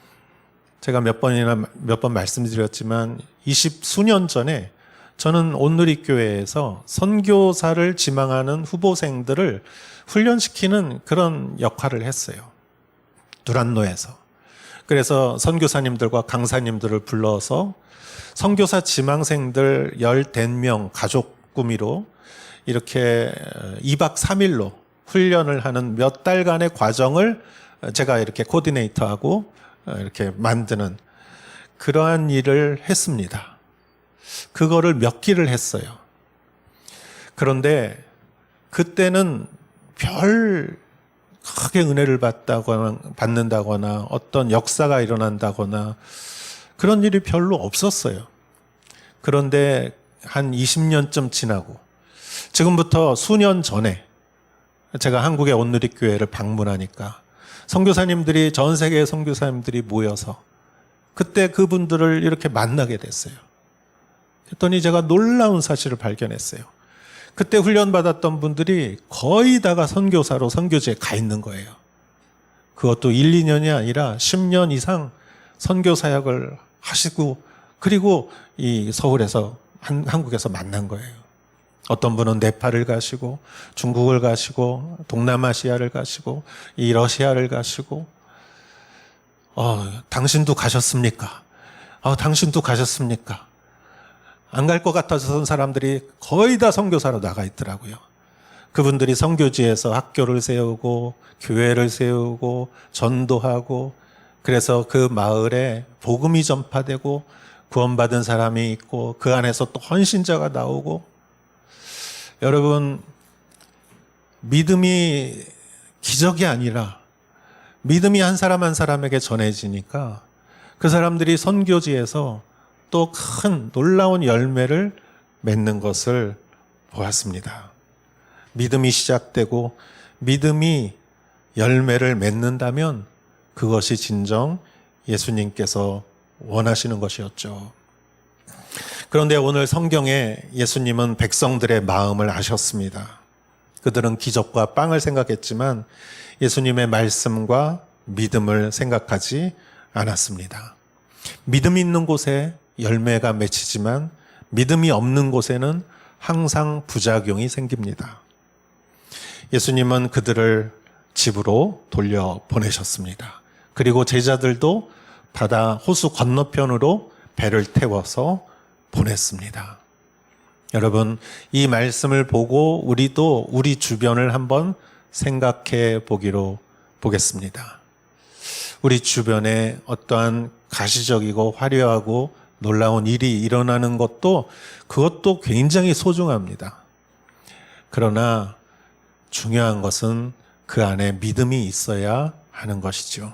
제가 몇 번 말씀드렸지만 20수년 전에 저는 온누리교회에서 선교사를 지망하는 후보생들을 훈련시키는 그런 역할을 했어요. 두란노에서. 그래서 선교사님들과 강사님들을 불러서 선교사 지망생들 15명 가족 꾸미로 이렇게 2박 3일로 훈련을 하는 몇 달간의 과정을 제가 이렇게 코디네이터하고 이렇게 만드는 그러한 일을 했습니다. 그거를 몇 기를 했어요. 그런데 그때는 별 크게 은혜를 받는다거나 어떤 역사가 일어난다거나 그런 일이 별로 없었어요. 그런데 한 20년쯤 지나고 지금부터 수년 전에 제가 한국의 온누리교회를 방문하니까 선교사님들이 전 세계의 선교사님들이 모여서 그때 그분들을 이렇게 만나게 됐어요. 그랬더니 제가 놀라운 사실을 발견했어요. 그때 훈련받았던 분들이 거의 다가 선교사로 선교지에 가 있는 거예요. 그것도 1, 2년이 아니라 10년 이상 선교 사역을 하시고 그리고 이 서울에서 한국에서 만난 거예요. 어떤 분은 네팔을 가시고 중국을 가시고 동남아시아를 가시고 이 러시아를 가시고 당신도 가셨습니까? 당신도 가셨습니까? 안 갈 것 같아서 사람들이 거의 다 선교사로 나가 있더라고요. 그분들이 선교지에서 학교를 세우고 교회를 세우고 전도하고 그래서 그 마을에 복음이 전파되고 구원받은 사람이 있고 그 안에서 또 헌신자가 나오고 여러분 믿음이 기적이 아니라 믿음이 한 사람 한 사람에게 전해지니까 그 사람들이 선교지에서 또 큰 놀라운 열매를 맺는 것을 보았습니다. 믿음이 시작되고 믿음이 열매를 맺는다면 그것이 진정 예수님께서 원하시는 것이었죠. 그런데 오늘 성경에 예수님은 백성들의 마음을 아셨습니다. 그들은 기적과 빵을 생각했지만 예수님의 말씀과 믿음을 생각하지 않았습니다. 믿음이 있는 곳에 열매가 맺히지만 믿음이 없는 곳에는 항상 부작용이 생깁니다. 예수님은 그들을 집으로 돌려보내셨습니다. 그리고 제자들도 바다 호수 건너편으로 배를 태워서 보냈습니다. 여러분, 이 말씀을 보고 우리도 우리 주변을 한번 생각해 보겠습니다. 우리 주변에 어떠한 가시적이고 화려하고 놀라운 일이 일어나는 그것도 굉장히 소중합니다. 그러나 중요한 것은 그 안에 믿음이 있어야 하는 것이죠.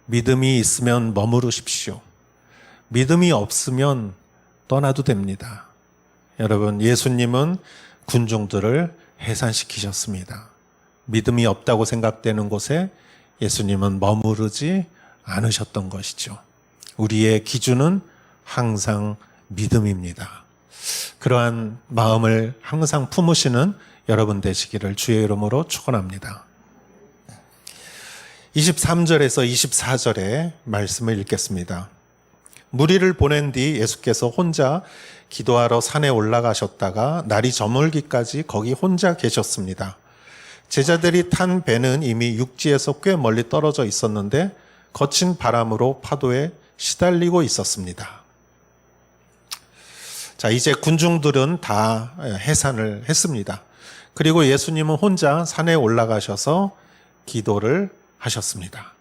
믿음이 있으면 머무르십시오. 믿음이 없으면 떠나도 됩니다. 여러분, 예수님은 군중들을 해산시키셨습니다. 믿음이 없다고 생각되는 곳에 예수님은 머무르지 않으셨던 것이죠. 우리의 기준은 항상 믿음입니다. 그러한 마음을 항상 품으시는 여러분 되시기를 주의 이름으로 축원합니다. 23절에서 24절의 말씀을 읽겠습니다. 무리를 보낸 뒤 예수께서 혼자 기도하러 산에 올라가셨다가 날이 저물기까지 거기 혼자 계셨습니다. 제자들이 탄 배는 이미 육지에서 꽤 멀리 떨어져 있었는데 거친 바람으로 파도에 시달리고 있었습니다. 자, 이제 군중들은 다 해산을 했습니다. 그리고 예수님은 혼자 산에 올라가셔서 기도를 하셨습니다.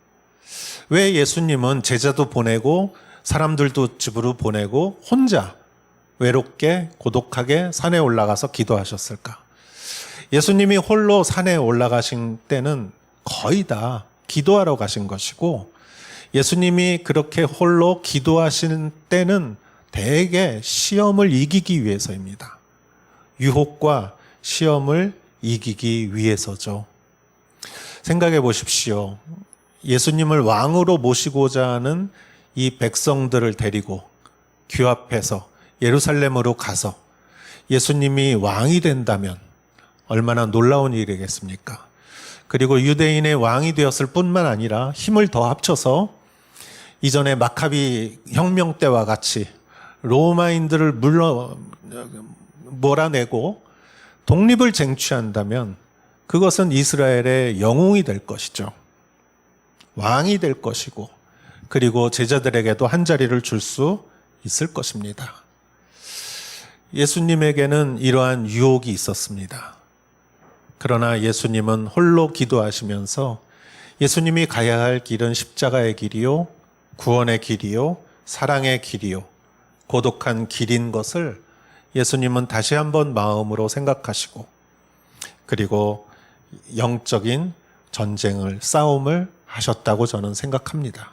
왜 예수님은 제자도 보내고 사람들도 집으로 보내고 혼자 외롭게 고독하게 산에 올라가서 기도하셨을까? 예수님이 홀로 산에 올라가신 때는 거의 다 기도하러 가신 것이고, 예수님이 그렇게 홀로 기도하시는 때는 대개 시험을 이기기 위해서입니다. 유혹과 시험을 이기기 위해서죠. 생각해 보십시오. 예수님을 왕으로 모시고자 하는 이 백성들을 데리고 규합해서 예루살렘으로 가서 예수님이 왕이 된다면 얼마나 놀라운 일이겠습니까? 그리고 유대인의 왕이 되었을 뿐만 아니라 힘을 더 합쳐서 이전에 마카비 혁명 때와 같이 로마인들을 몰아내고 독립을 쟁취한다면 그것은 이스라엘의 영웅이 될 것이죠. 왕이 될 것이고, 그리고 제자들에게도 한 자리를 줄 수 있을 것입니다. 예수님에게는 이러한 유혹이 있었습니다. 그러나 예수님은 홀로 기도하시면서 예수님이 가야 할 길은 십자가의 길이요, 구원의 길이요, 사랑의 길이요, 고독한 길인 것을 예수님은 다시 한번 마음으로 생각하시고, 그리고 영적인 전쟁을, 싸움을 하셨다고 저는 생각합니다.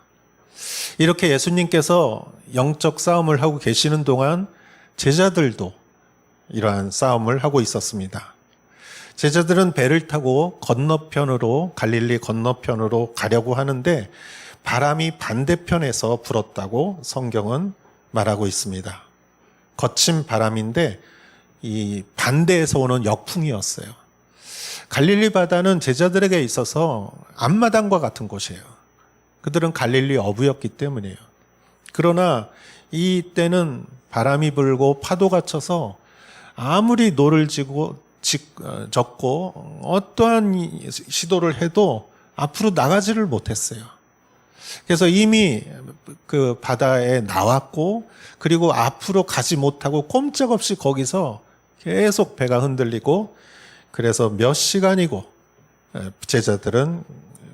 이렇게 예수님께서 영적 싸움을 하고 계시는 동안 제자들도 이러한 싸움을 하고 있었습니다. 제자들은 배를 타고 건너편으로, 갈릴리 건너편으로 가려고 하는데 바람이 반대편에서 불었다고 성경은 말하고 있습니다. 거친 바람인데 이 반대에서 오는 역풍이었어요. 갈릴리 바다는 제자들에게 있어서 앞마당과 같은 곳이에요. 그들은 갈릴리 어부였기 때문이에요. 그러나 이때는 바람이 불고 파도가 쳐서 아무리 노를 젓고 어떠한 시도를 해도 앞으로 나가지를 못했어요. 그래서 이미 그 바다에 나왔고, 그리고 앞으로 가지 못하고 꼼짝없이 거기서 계속 배가 흔들리고, 그래서 몇 시간이고 제자들은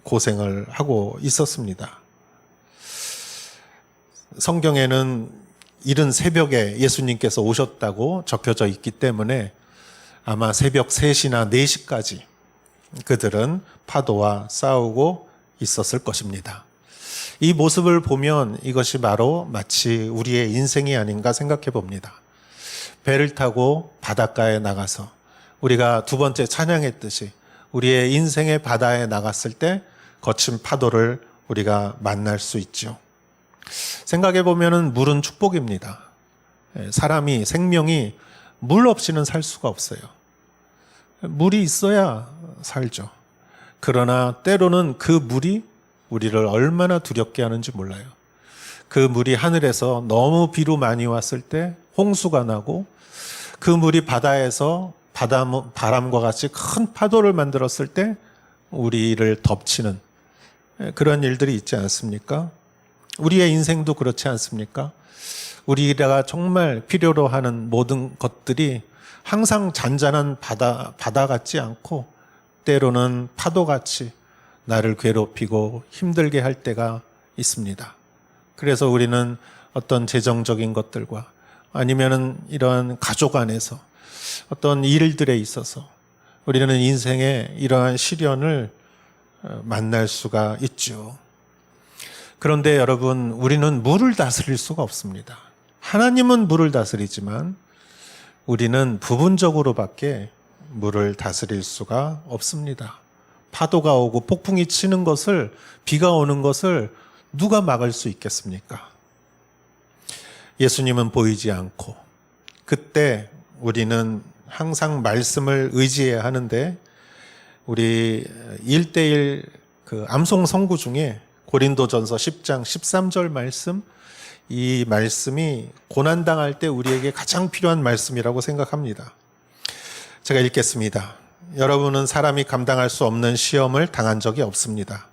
고생을 하고 있었습니다. 성경에는 이른 새벽에 예수님께서 오셨다고 적혀져 있기 때문에 아마 새벽 3시나 4시까지 그들은 파도와 싸우고 있었을 것입니다. 이 모습을 보면 이것이 바로 마치 우리의 인생이 아닌가 생각해 봅니다. 배를 타고 바닷가에 나가서 우리가 두 번째 찬양했듯이 우리의 인생의 바다에 나갔을 때 거친 파도를 우리가 만날 수 있죠. 생각해 보면은 물은 축복입니다. 사람이, 생명이 물 없이는 살 수가 없어요. 물이 있어야 살죠. 그러나 때로는 그 물이 우리를 얼마나 두렵게 하는지 몰라요. 그 물이 하늘에서 너무 비로 많이 왔을 때 홍수가 나고 그 물이 바다에서 바람과 같이 큰 파도를 만들었을 때 우리를 덮치는 그런 일들이 있지 않습니까? 우리의 인생도 그렇지 않습니까? 우리가 정말 필요로 하는 모든 것들이 항상 잔잔한 바다 같지 않고 때로는 파도같이 나를 괴롭히고 힘들게 할 때가 있습니다. 그래서 우리는 어떤 재정적인 것들과 아니면은 이러한 가족 안에서 어떤 일들에 있어서 우리는 인생의 이러한 시련을 만날 수가 있죠. 그런데 여러분, 우리는 물을 다스릴 수가 없습니다. 하나님은 물을 다스리지만 우리는 부분적으로밖에 물을 다스릴 수가 없습니다. 파도가 오고 폭풍이 치는 것을, 비가 오는 것을 누가 막을 수 있겠습니까? 예수님은 보이지 않고 그때 우리는 항상 말씀을 의지해야 하는데 우리 1:1 그 암송 선구 중에 고린도전서 10장 13절 말씀, 이 말씀이 고난당할 때 우리에게 가장 필요한 말씀이라고 생각합니다. 제가 읽겠습니다. 여러분은 사람이 감당할 수 없는 시험을 당한 적이 없습니다.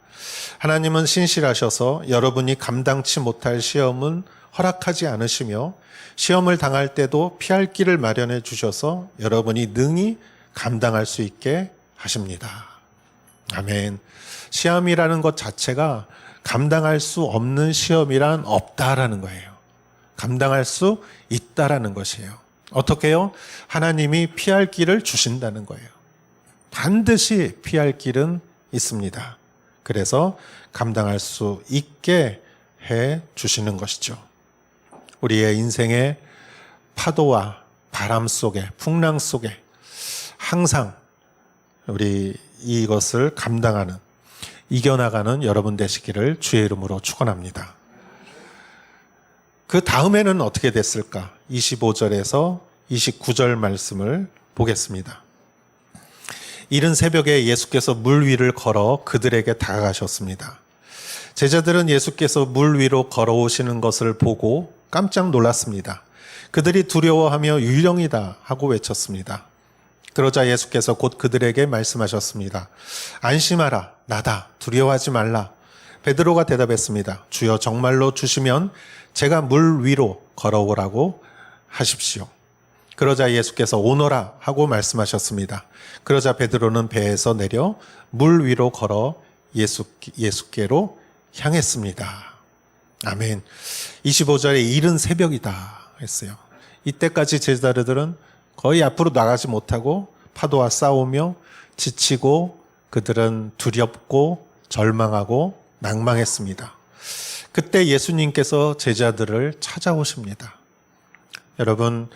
하나님은 신실하셔서 여러분이 감당치 못할 시험은 허락하지 않으시며 시험을 당할 때도 피할 길을 마련해 주셔서 여러분이 능히 감당할 수 있게 하십니다. 아멘. 시험이라는 것 자체가 감당할 수 없는 시험이란 없다라는 거예요. 감당할 수 있다라는 것이에요. 어떻게요? 하나님이 피할 길을 주신다는 거예요. 반드시 피할 길은 있습니다. 그래서 감당할 수 있게 해 주시는 것이죠. 우리의 인생의 파도와 바람 속에, 풍랑 속에 항상 우리 이것을 감당하는, 이겨나가는 여러분 되시기를 주의 이름으로 축원합니다. 그 다음에는 어떻게 됐을까? 25절에서 29절 말씀을 보겠습니다. 이른 새벽에 예수께서 물 위를 걸어 그들에게 다가가셨습니다. 제자들은 예수께서 물 위로 걸어오시는 것을 보고 깜짝 놀랐습니다. 그들이 두려워하며 유령이다 하고 외쳤습니다. 그러자 예수께서 곧 그들에게 말씀하셨습니다. 안심하라, 나다, 두려워하지 말라. 베드로가 대답했습니다. 주여, 정말로 주시면 제가 물 위로 걸어오라고 하십시오. 그러자 예수께서 오너라 하고 말씀하셨습니다. 그러자 베드로는 배에서 내려 물 위로 걸어 예수께로 향했습니다. 아멘. 25절에 이른 새벽이다 했어요. 이때까지 제자들은 거의 앞으로 나가지 못하고 파도와 싸우며 지치고 그들은 두렵고 절망하고 낭망했습니다. 그때 예수님께서 제자들을 찾아오십니다. 여러분,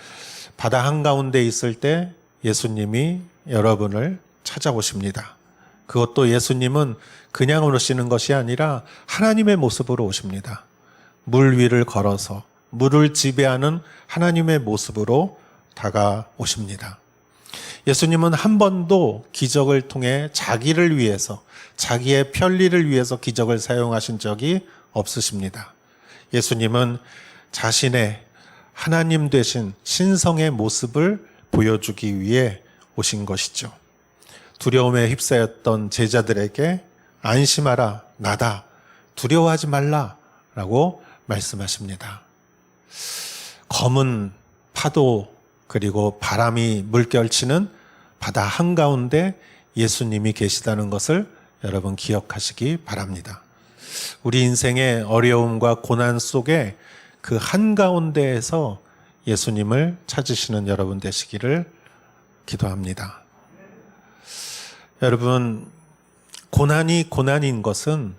바다 한가운데 있을 때 예수님이 여러분을 찾아오십니다. 그것도 예수님은 그냥 오시는 것이 아니라 하나님의 모습으로 오십니다. 물 위를 걸어서 물을 지배하는 하나님의 모습으로 다가오십니다. 예수님은 한 번도 기적을 통해 자기를 위해서, 자기의 편리를 위해서 기적을 사용하신 적이 없으십니다. 예수님은 자신의 하나님 되신 신성의 모습을 보여주기 위해 오신 것이죠. 두려움에 휩싸였던 제자들에게 안심하라, 나다, 두려워하지 말라 라고 말씀하십니다. 검은 파도 그리고 바람이 물결치는 바다 한가운데 예수님이 계시다는 것을 여러분 기억하시기 바랍니다. 우리 인생의 어려움과 고난 속에 그 한가운데에서 예수님을 찾으시는 여러분 되시기를 기도합니다. 여러분, 고난이 고난인 것은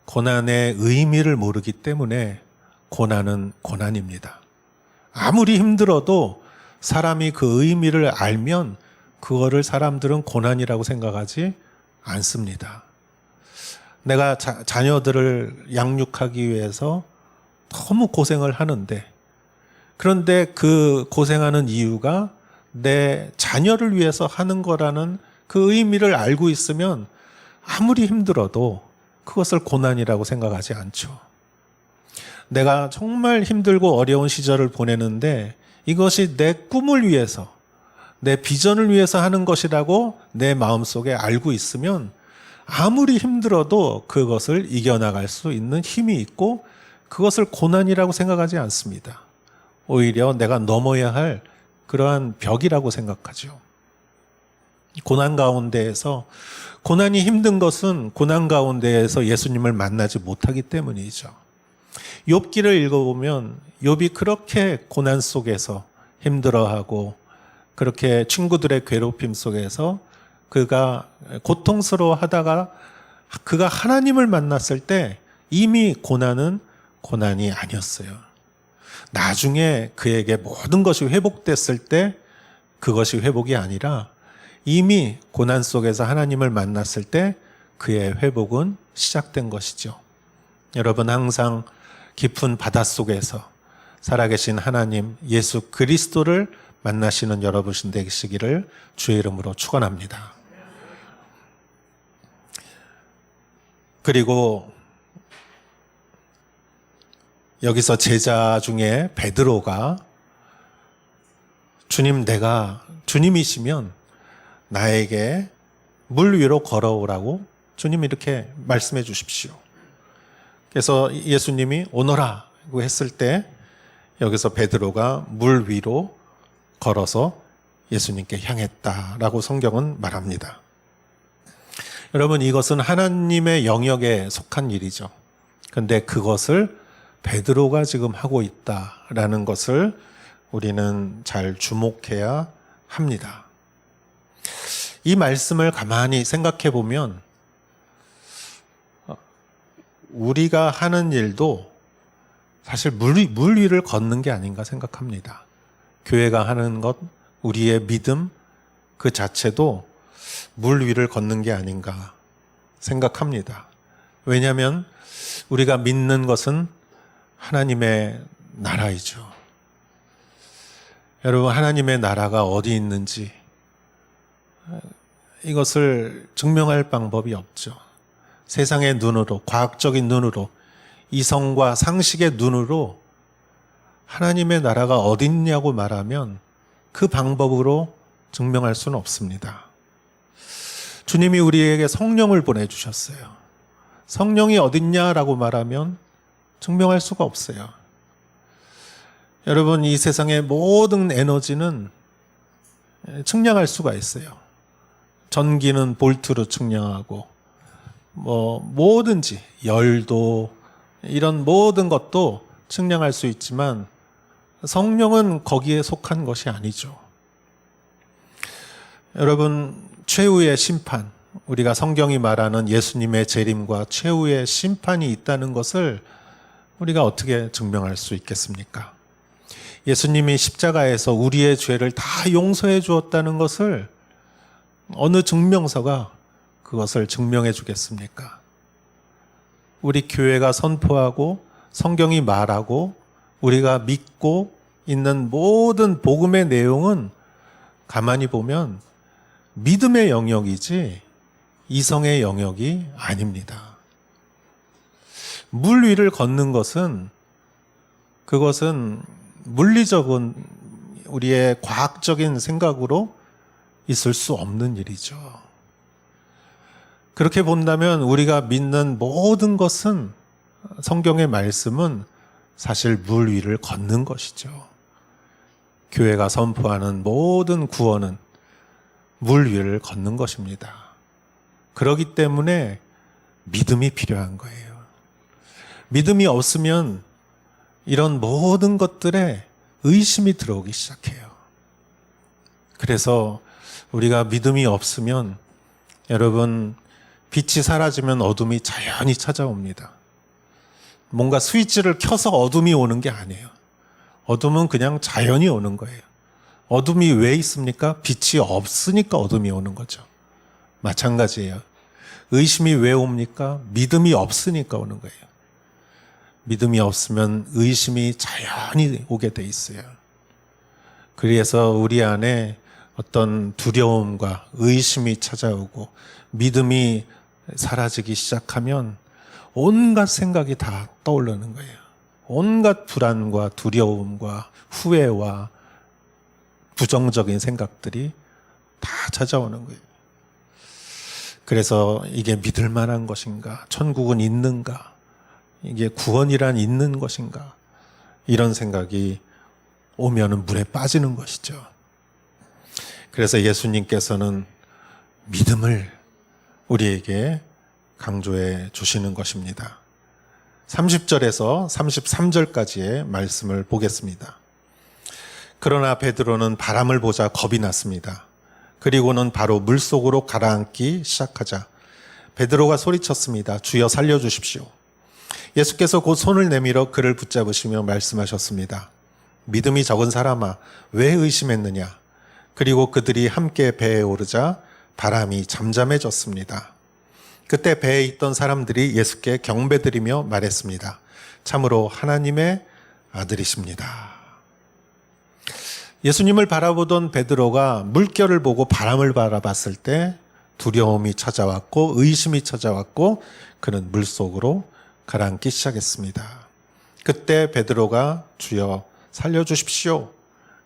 고난의 의미를 모르기 때문에 고난은 고난입니다. 아무리 힘들어도 사람이 그 의미를 알면 그거를 사람들은 고난이라고 생각하지 않습니다. 내가 자녀들을 양육하기 위해서 너무 고생을 하는데, 그런데 그 고생하는 이유가 내 자녀를 위해서 하는 거라는 그 의미를 알고 있으면 아무리 힘들어도 그것을 고난이라고 생각하지 않죠. 내가 정말 힘들고 어려운 시절을 보내는데 이것이 내 꿈을 위해서, 내 비전을 위해서 하는 것이라고 내 마음속에 알고 있으면 아무리 힘들어도 그것을 이겨나갈 수 있는 힘이 있고 그것을 고난이라고 생각하지 않습니다. 오히려 내가 넘어야 할 그러한 벽이라고 생각하죠. 고난 가운데에서, 고난이 힘든 것은 고난 가운데에서 예수님을 만나지 못하기 때문이죠. 욥기를 읽어보면 욥이 그렇게 고난 속에서 힘들어하고 그렇게 친구들의 괴롭힘 속에서 그가 고통스러워하다가 그가 하나님을 만났을 때 이미 고난은 고난이 아니었어요. 나중에 그에게 모든 것이 회복됐을 때 그것이 회복이 아니라 이미 고난 속에서 하나님을 만났을 때 그의 회복은 시작된 것이죠. 여러분, 항상 깊은 바닷속에서 살아계신 하나님 예수 그리스도를 만나시는 여러분 되시기를 주의 이름으로 축원합니다. 그리고 여기서 제자 중에 베드로가 주님, 내가 주님이시면 나에게 물 위로 걸어오라고 주님 이렇게 말씀해 주십시오. 그래서 예수님이 오너라 했을 때 여기서 베드로가 물 위로 걸어서 예수님께 향했다라고 성경은 말합니다. 여러분, 이것은 하나님의 영역에 속한 일이죠. 그런데 그것을 베드로가 지금 하고 있다라는 것을 우리는 잘 주목해야 합니다. 이 말씀을 가만히 생각해 보면 우리가 하는 일도 사실 물 위를 걷는 게 아닌가 생각합니다. 교회가 하는 것, 우리의 믿음 그 자체도 물 위를 걷는 게 아닌가 생각합니다. 왜냐하면 우리가 믿는 것은 하나님의 나라이죠. 여러분, 하나님의 나라가 어디 있는지 이것을 증명할 방법이 없죠. 세상의 눈으로, 과학적인 눈으로, 이성과 상식의 눈으로 하나님의 나라가 어디 있냐고 말하면 그 방법으로 증명할 수는 없습니다. 주님이 우리에게 성령을 보내주셨어요. 성령이 어딨냐라고 말하면 증명할 수가 없어요. 여러분, 이 세상의 모든 에너지는 측량할 수가 있어요. 전기는 볼트로 측량하고 뭐든지 열도 이런 모든 것도 측량할 수 있지만 성령은 거기에 속한 것이 아니죠. 여러분, 최후의 심판, 우리가 성경이 말하는 예수님의 재림과 최후의 심판이 있다는 것을 우리가 어떻게 증명할 수 있겠습니까? 예수님이 십자가에서 우리의 죄를 다 용서해 주었다는 것을 어느 증명서가 그것을 증명해 주겠습니까? 우리 교회가 선포하고 성경이 말하고 우리가 믿고 있는 모든 복음의 내용은 가만히 보면 믿음의 영역이지 이성의 영역이 아닙니다. 물 위를 걷는 것은 그것은 물리적인 우리의 과학적인 생각으로 있을 수 없는 일이죠. 그렇게 본다면 우리가 믿는 모든 것은 성경의 말씀은 사실 물 위를 걷는 것이죠. 교회가 선포하는 모든 구원은 물 위를 걷는 것입니다. 그렇기 때문에 믿음이 필요한 거예요. 믿음이 없으면 이런 모든 것들에 의심이 들어오기 시작해요. 그래서 우리가 믿음이 없으면 여러분, 빛이 사라지면 어둠이 자연히 찾아옵니다. 뭔가 스위치를 켜서 어둠이 오는 게 아니에요. 어둠은 그냥 자연히 오는 거예요. 어둠이 왜 있습니까? 빛이 없으니까 어둠이 오는 거죠. 마찬가지예요. 의심이 왜 옵니까? 믿음이 없으니까 오는 거예요. 믿음이 없으면 의심이 자연히 오게 돼 있어요. 그래서 우리 안에 어떤 두려움과 의심이 찾아오고 믿음이 사라지기 시작하면 온갖 생각이 다 떠오르는 거예요. 온갖 불안과 두려움과 후회와 부정적인 생각들이 다 찾아오는 거예요. 그래서 이게 믿을 만한 것인가? 천국은 있는가? 이게 구원이란 있는 것인가? 이런 생각이 오면은 물에 빠지는 것이죠. 그래서 예수님께서는 믿음을 우리에게 강조해 주시는 것입니다. 30절에서 33절까지의 말씀을 보겠습니다. 그러나 베드로는 바람을 보자 겁이 났습니다. 그리고는 바로 물속으로 가라앉기 시작하자 베드로가 소리쳤습니다. 주여 살려주십시오. 예수께서 곧 손을 내밀어 그를 붙잡으시며 말씀하셨습니다. 믿음이 적은 사람아, 왜 의심했느냐? 그리고 그들이 함께 배에 오르자 바람이 잠잠해졌습니다. 그때 배에 있던 사람들이 예수께 경배드리며 말했습니다. 참으로 하나님의 아들이십니다. 예수님을 바라보던 베드로가 물결을 보고 바람을 바라봤을 때 두려움이 찾아왔고 의심이 찾아왔고 그는 물속으로 가라앉기 시작했습니다. 그때 베드로가 주여 살려주십시오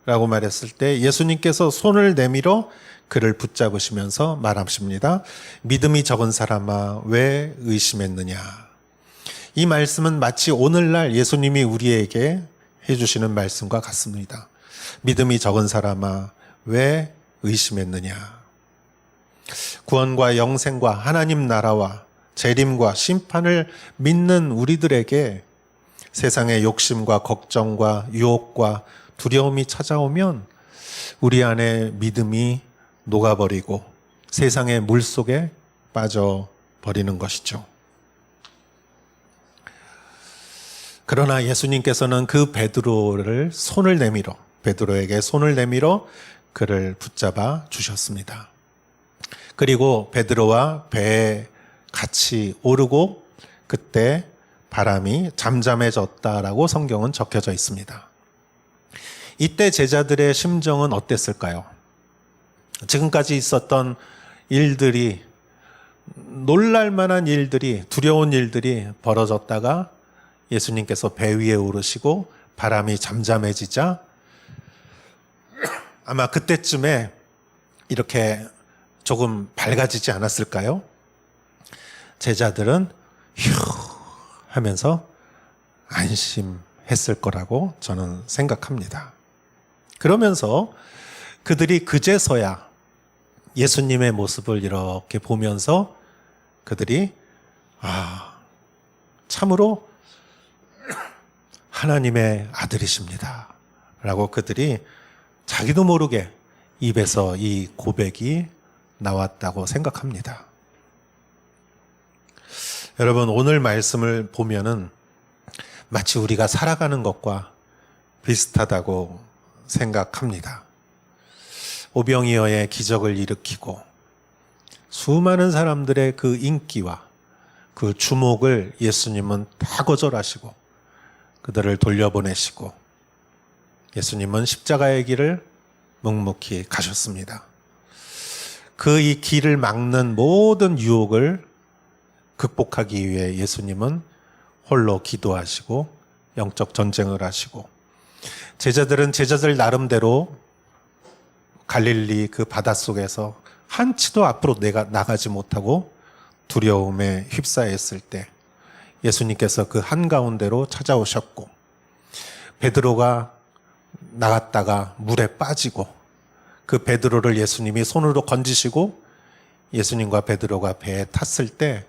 라고 말했을 때 예수님께서 손을 내밀어 그를 붙잡으시면서 말하십니다. 믿음이 적은 사람아 왜 의심했느냐. 이 말씀은 마치 오늘날 예수님이 우리에게 해주시는 말씀과 같습니다. 믿음이 적은 사람아 왜 의심했느냐. 구원과 영생과 하나님 나라와 재림과 심판을 믿는 우리들에게 세상의 욕심과 걱정과 유혹과 두려움이 찾아오면 우리 안에 믿음이 녹아버리고 세상의 물속에 빠져버리는 것이죠. 그러나 예수님께서는 그 베드로에게 손을 내밀어 그를 붙잡아 주셨습니다. 그리고 베드로와 배에 같이 오르고 그때 바람이 잠잠해졌다라고 성경은 적혀져 있습니다. 이때 제자들의 심정은 어땠을까요? 지금까지 있었던 일들이, 놀랄만한 일들이, 두려운 일들이 벌어졌다가 예수님께서 배 위에 오르시고 바람이 잠잠해지자 아마 그때쯤에 이렇게 조금 밝아지지 않았을까요? 제자들은 휴 하면서 안심했을 거라고 저는 생각합니다. 그러면서 그들이 그제서야 예수님의 모습을 이렇게 보면서 그들이 참으로 하나님의 아들이십니다 라고 그들이 자기도 모르게 입에서 이 고백이 나왔다고 생각합니다. 여러분, 오늘 말씀을 보면은 마치 우리가 살아가는 것과 비슷하다고 생각합니다. 오병이어의 기적을 일으키고 수많은 사람들의 그 인기와 그 주목을 예수님은 다 거절하시고 그들을 돌려보내시고 예수님은 십자가의 길을 묵묵히 가셨습니다. 그 이 길을 막는 모든 유혹을 극복하기 위해 예수님은 홀로 기도하시고 영적 전쟁을 하시고 제자들은 제자들 나름대로 갈릴리 그 바닷속에서 한치도 앞으로 나가지 못하고 두려움에 휩싸였을 때 예수님께서 그 한가운데로 찾아오셨고 베드로가 나갔다가 물에 빠지고 그 베드로를 예수님이 손으로 건지시고 예수님과 베드로가 배에 탔을 때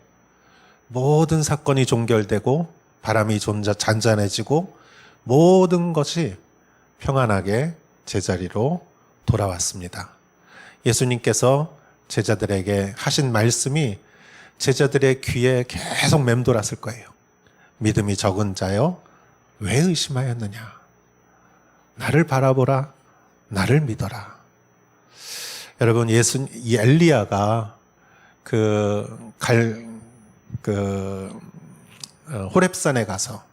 모든 사건이 종결되고 바람이 잔잔해지고 모든 것이 평안하게 제자리로 돌아왔습니다. 예수님께서 제자들에게 하신 말씀이 제자들의 귀에 계속 맴돌았을 거예요. 믿음이 적은 자여, 왜 의심하였느냐? 나를 바라보라, 나를 믿어라. 여러분, 이 엘리야가 호렙산에 가서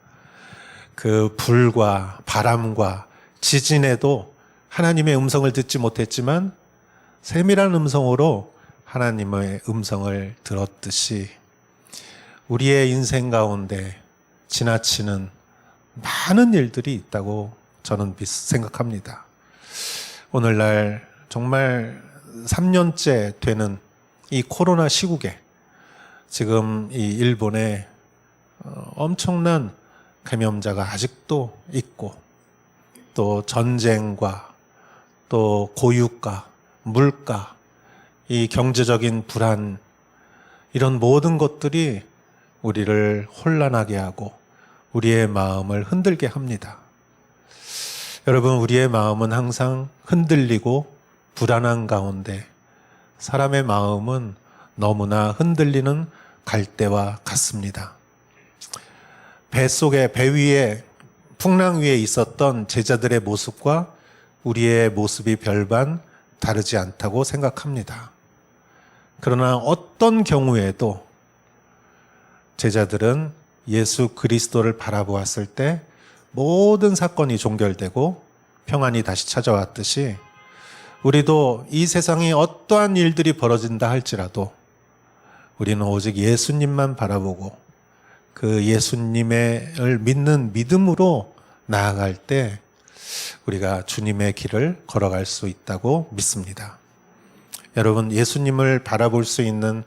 그 불과 바람과 지진에도 하나님의 음성을 듣지 못했지만 세밀한 음성으로 하나님의 음성을 들었듯이 우리의 인생 가운데 지나치는 많은 일들이 있다고 저는 생각합니다. 오늘날 정말 3년째 되는 이 코로나 시국에 지금 이 일본에 엄청난 감염자가 아직도 있고, 또 전쟁과 또 고유가, 물가, 이 경제적인 불안, 이런 모든 것들이 우리를 혼란하게 하고 우리의 마음을 흔들게 합니다. 여러분, 우리의 마음은 항상 흔들리고 불안한 가운데 사람의 마음은 너무나 흔들리는 갈대와 같습니다. 배 위에, 풍랑 위에 있었던 제자들의 모습과 우리의 모습이 별반 다르지 않다고 생각합니다. 그러나 어떤 경우에도 제자들은 예수 그리스도를 바라보았을 때 모든 사건이 종결되고 평안이 다시 찾아왔듯이 우리도 이 세상에 어떠한 일들이 벌어진다 할지라도 우리는 오직 예수님만 바라보고 그 예수님을 믿는 믿음으로 나아갈 때 우리가 주님의 길을 걸어갈 수 있다고 믿습니다. 여러분, 예수님을 바라볼 수 있는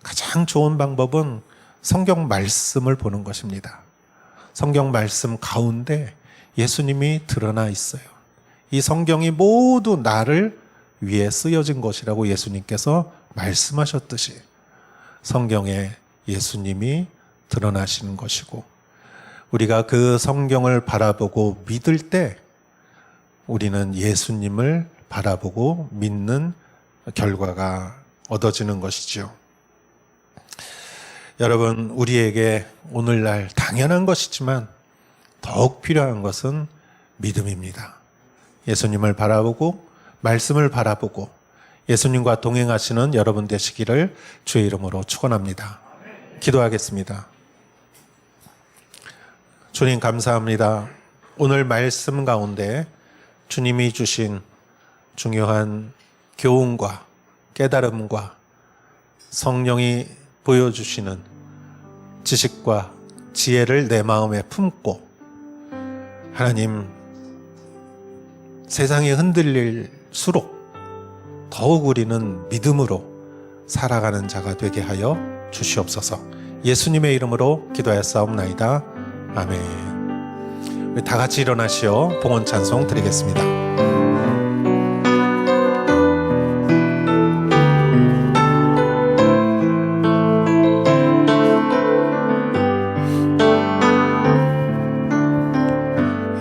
가장 좋은 방법은 성경 말씀을 보는 것입니다. 성경 말씀 가운데 예수님이 드러나 있어요. 이 성경이 모두 나를 위해 쓰여진 것이라고 예수님께서 말씀하셨듯이 성경에 예수님이 드러나시는 것이고, 우리가 그 성경을 바라보고 믿을 때 우리는 예수님을 바라보고 믿는 결과가 얻어지는 것이죠. 여러분, 우리에게 오늘날 당연한 것이지만 더욱 필요한 것은 믿음입니다. 예수님을 바라보고 말씀을 바라보고 예수님과 동행하시는 여러분 되시기를 주의 이름으로 축원합니다. 기도하겠습니다. 주님, 감사합니다. 오늘 말씀 가운데 주님이 주신 중요한 교훈과 깨달음과 성령이 보여주시는 지식과 지혜를 내 마음에 품고 하나님, 세상이 흔들릴수록 더욱 우리는 믿음으로 살아가는 자가 되게 하여 주시옵소서. 예수님의 이름으로 기도하였사옵나이다. 아멘. 우리 다 같이 일어나시어 봉헌 찬송 드리겠습니다.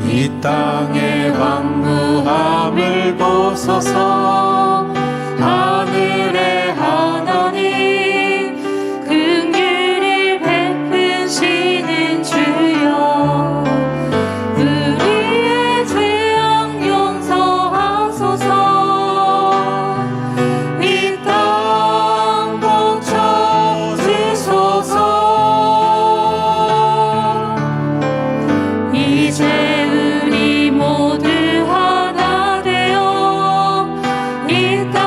이 땅의 황무함을 보소서. 하늘의 하나님 긍휼을 베푸시는 주여, 우리의 죄악 용서하소서. 이 땅 고쳐 주소서. 이제 우리 모두 하나 되어 이 땅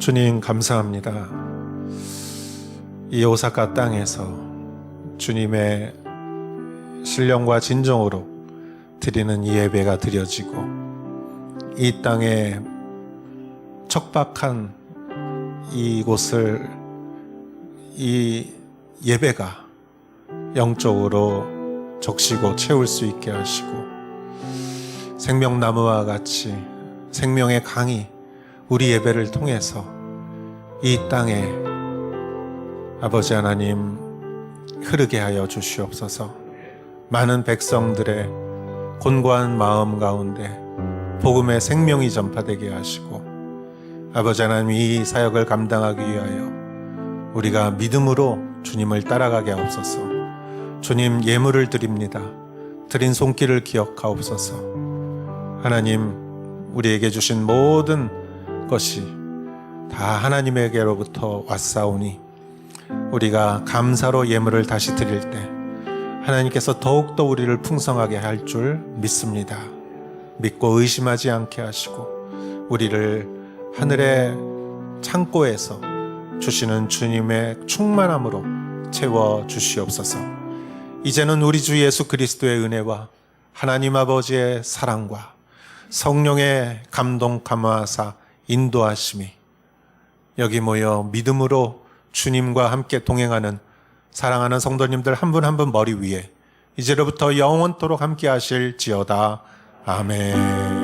주님 감사합니다. 이 오사카 땅에서 주님의 신령과 진정으로 드리는 이 예배가 드려지고 이 땅에 척박한 이곳을 이 예배가 영적으로 적시고 채울 수 있게 하시고 생명나무와 같이 생명의 강이 우리 예배를 통해서 이 땅에 아버지 하나님 흐르게 하여 주시옵소서. 많은 백성들의 곤고한 마음 가운데 복음의 생명이 전파되게 하시고 아버지 하나님 이 사역을 감당하기 위하여 우리가 믿음으로 주님을 따라가게 하옵소서. 주님 예물을 드립니다. 드린 손길을 기억하옵소서. 하나님 우리에게 주신 모든 것이 다 하나님에게로부터 왔사오니 우리가 감사로 예물을 다시 드릴 때 하나님께서 더욱더 우리를 풍성하게 할 줄 믿습니다. 믿고 의심하지 않게 하시고 우리를 하늘의 창고에서 주시는 주님의 충만함으로 채워 주시옵소서. 이제는 우리 주 예수 그리스도의 은혜와 하나님 아버지의 사랑과 성령의 감동 감화사 인도하심이 여기 모여 믿음으로 주님과 함께 동행하는 사랑하는 성도님들 한 분 한 분 머리 위에 이제로부터 영원토록 함께 하실지어다. 아멘.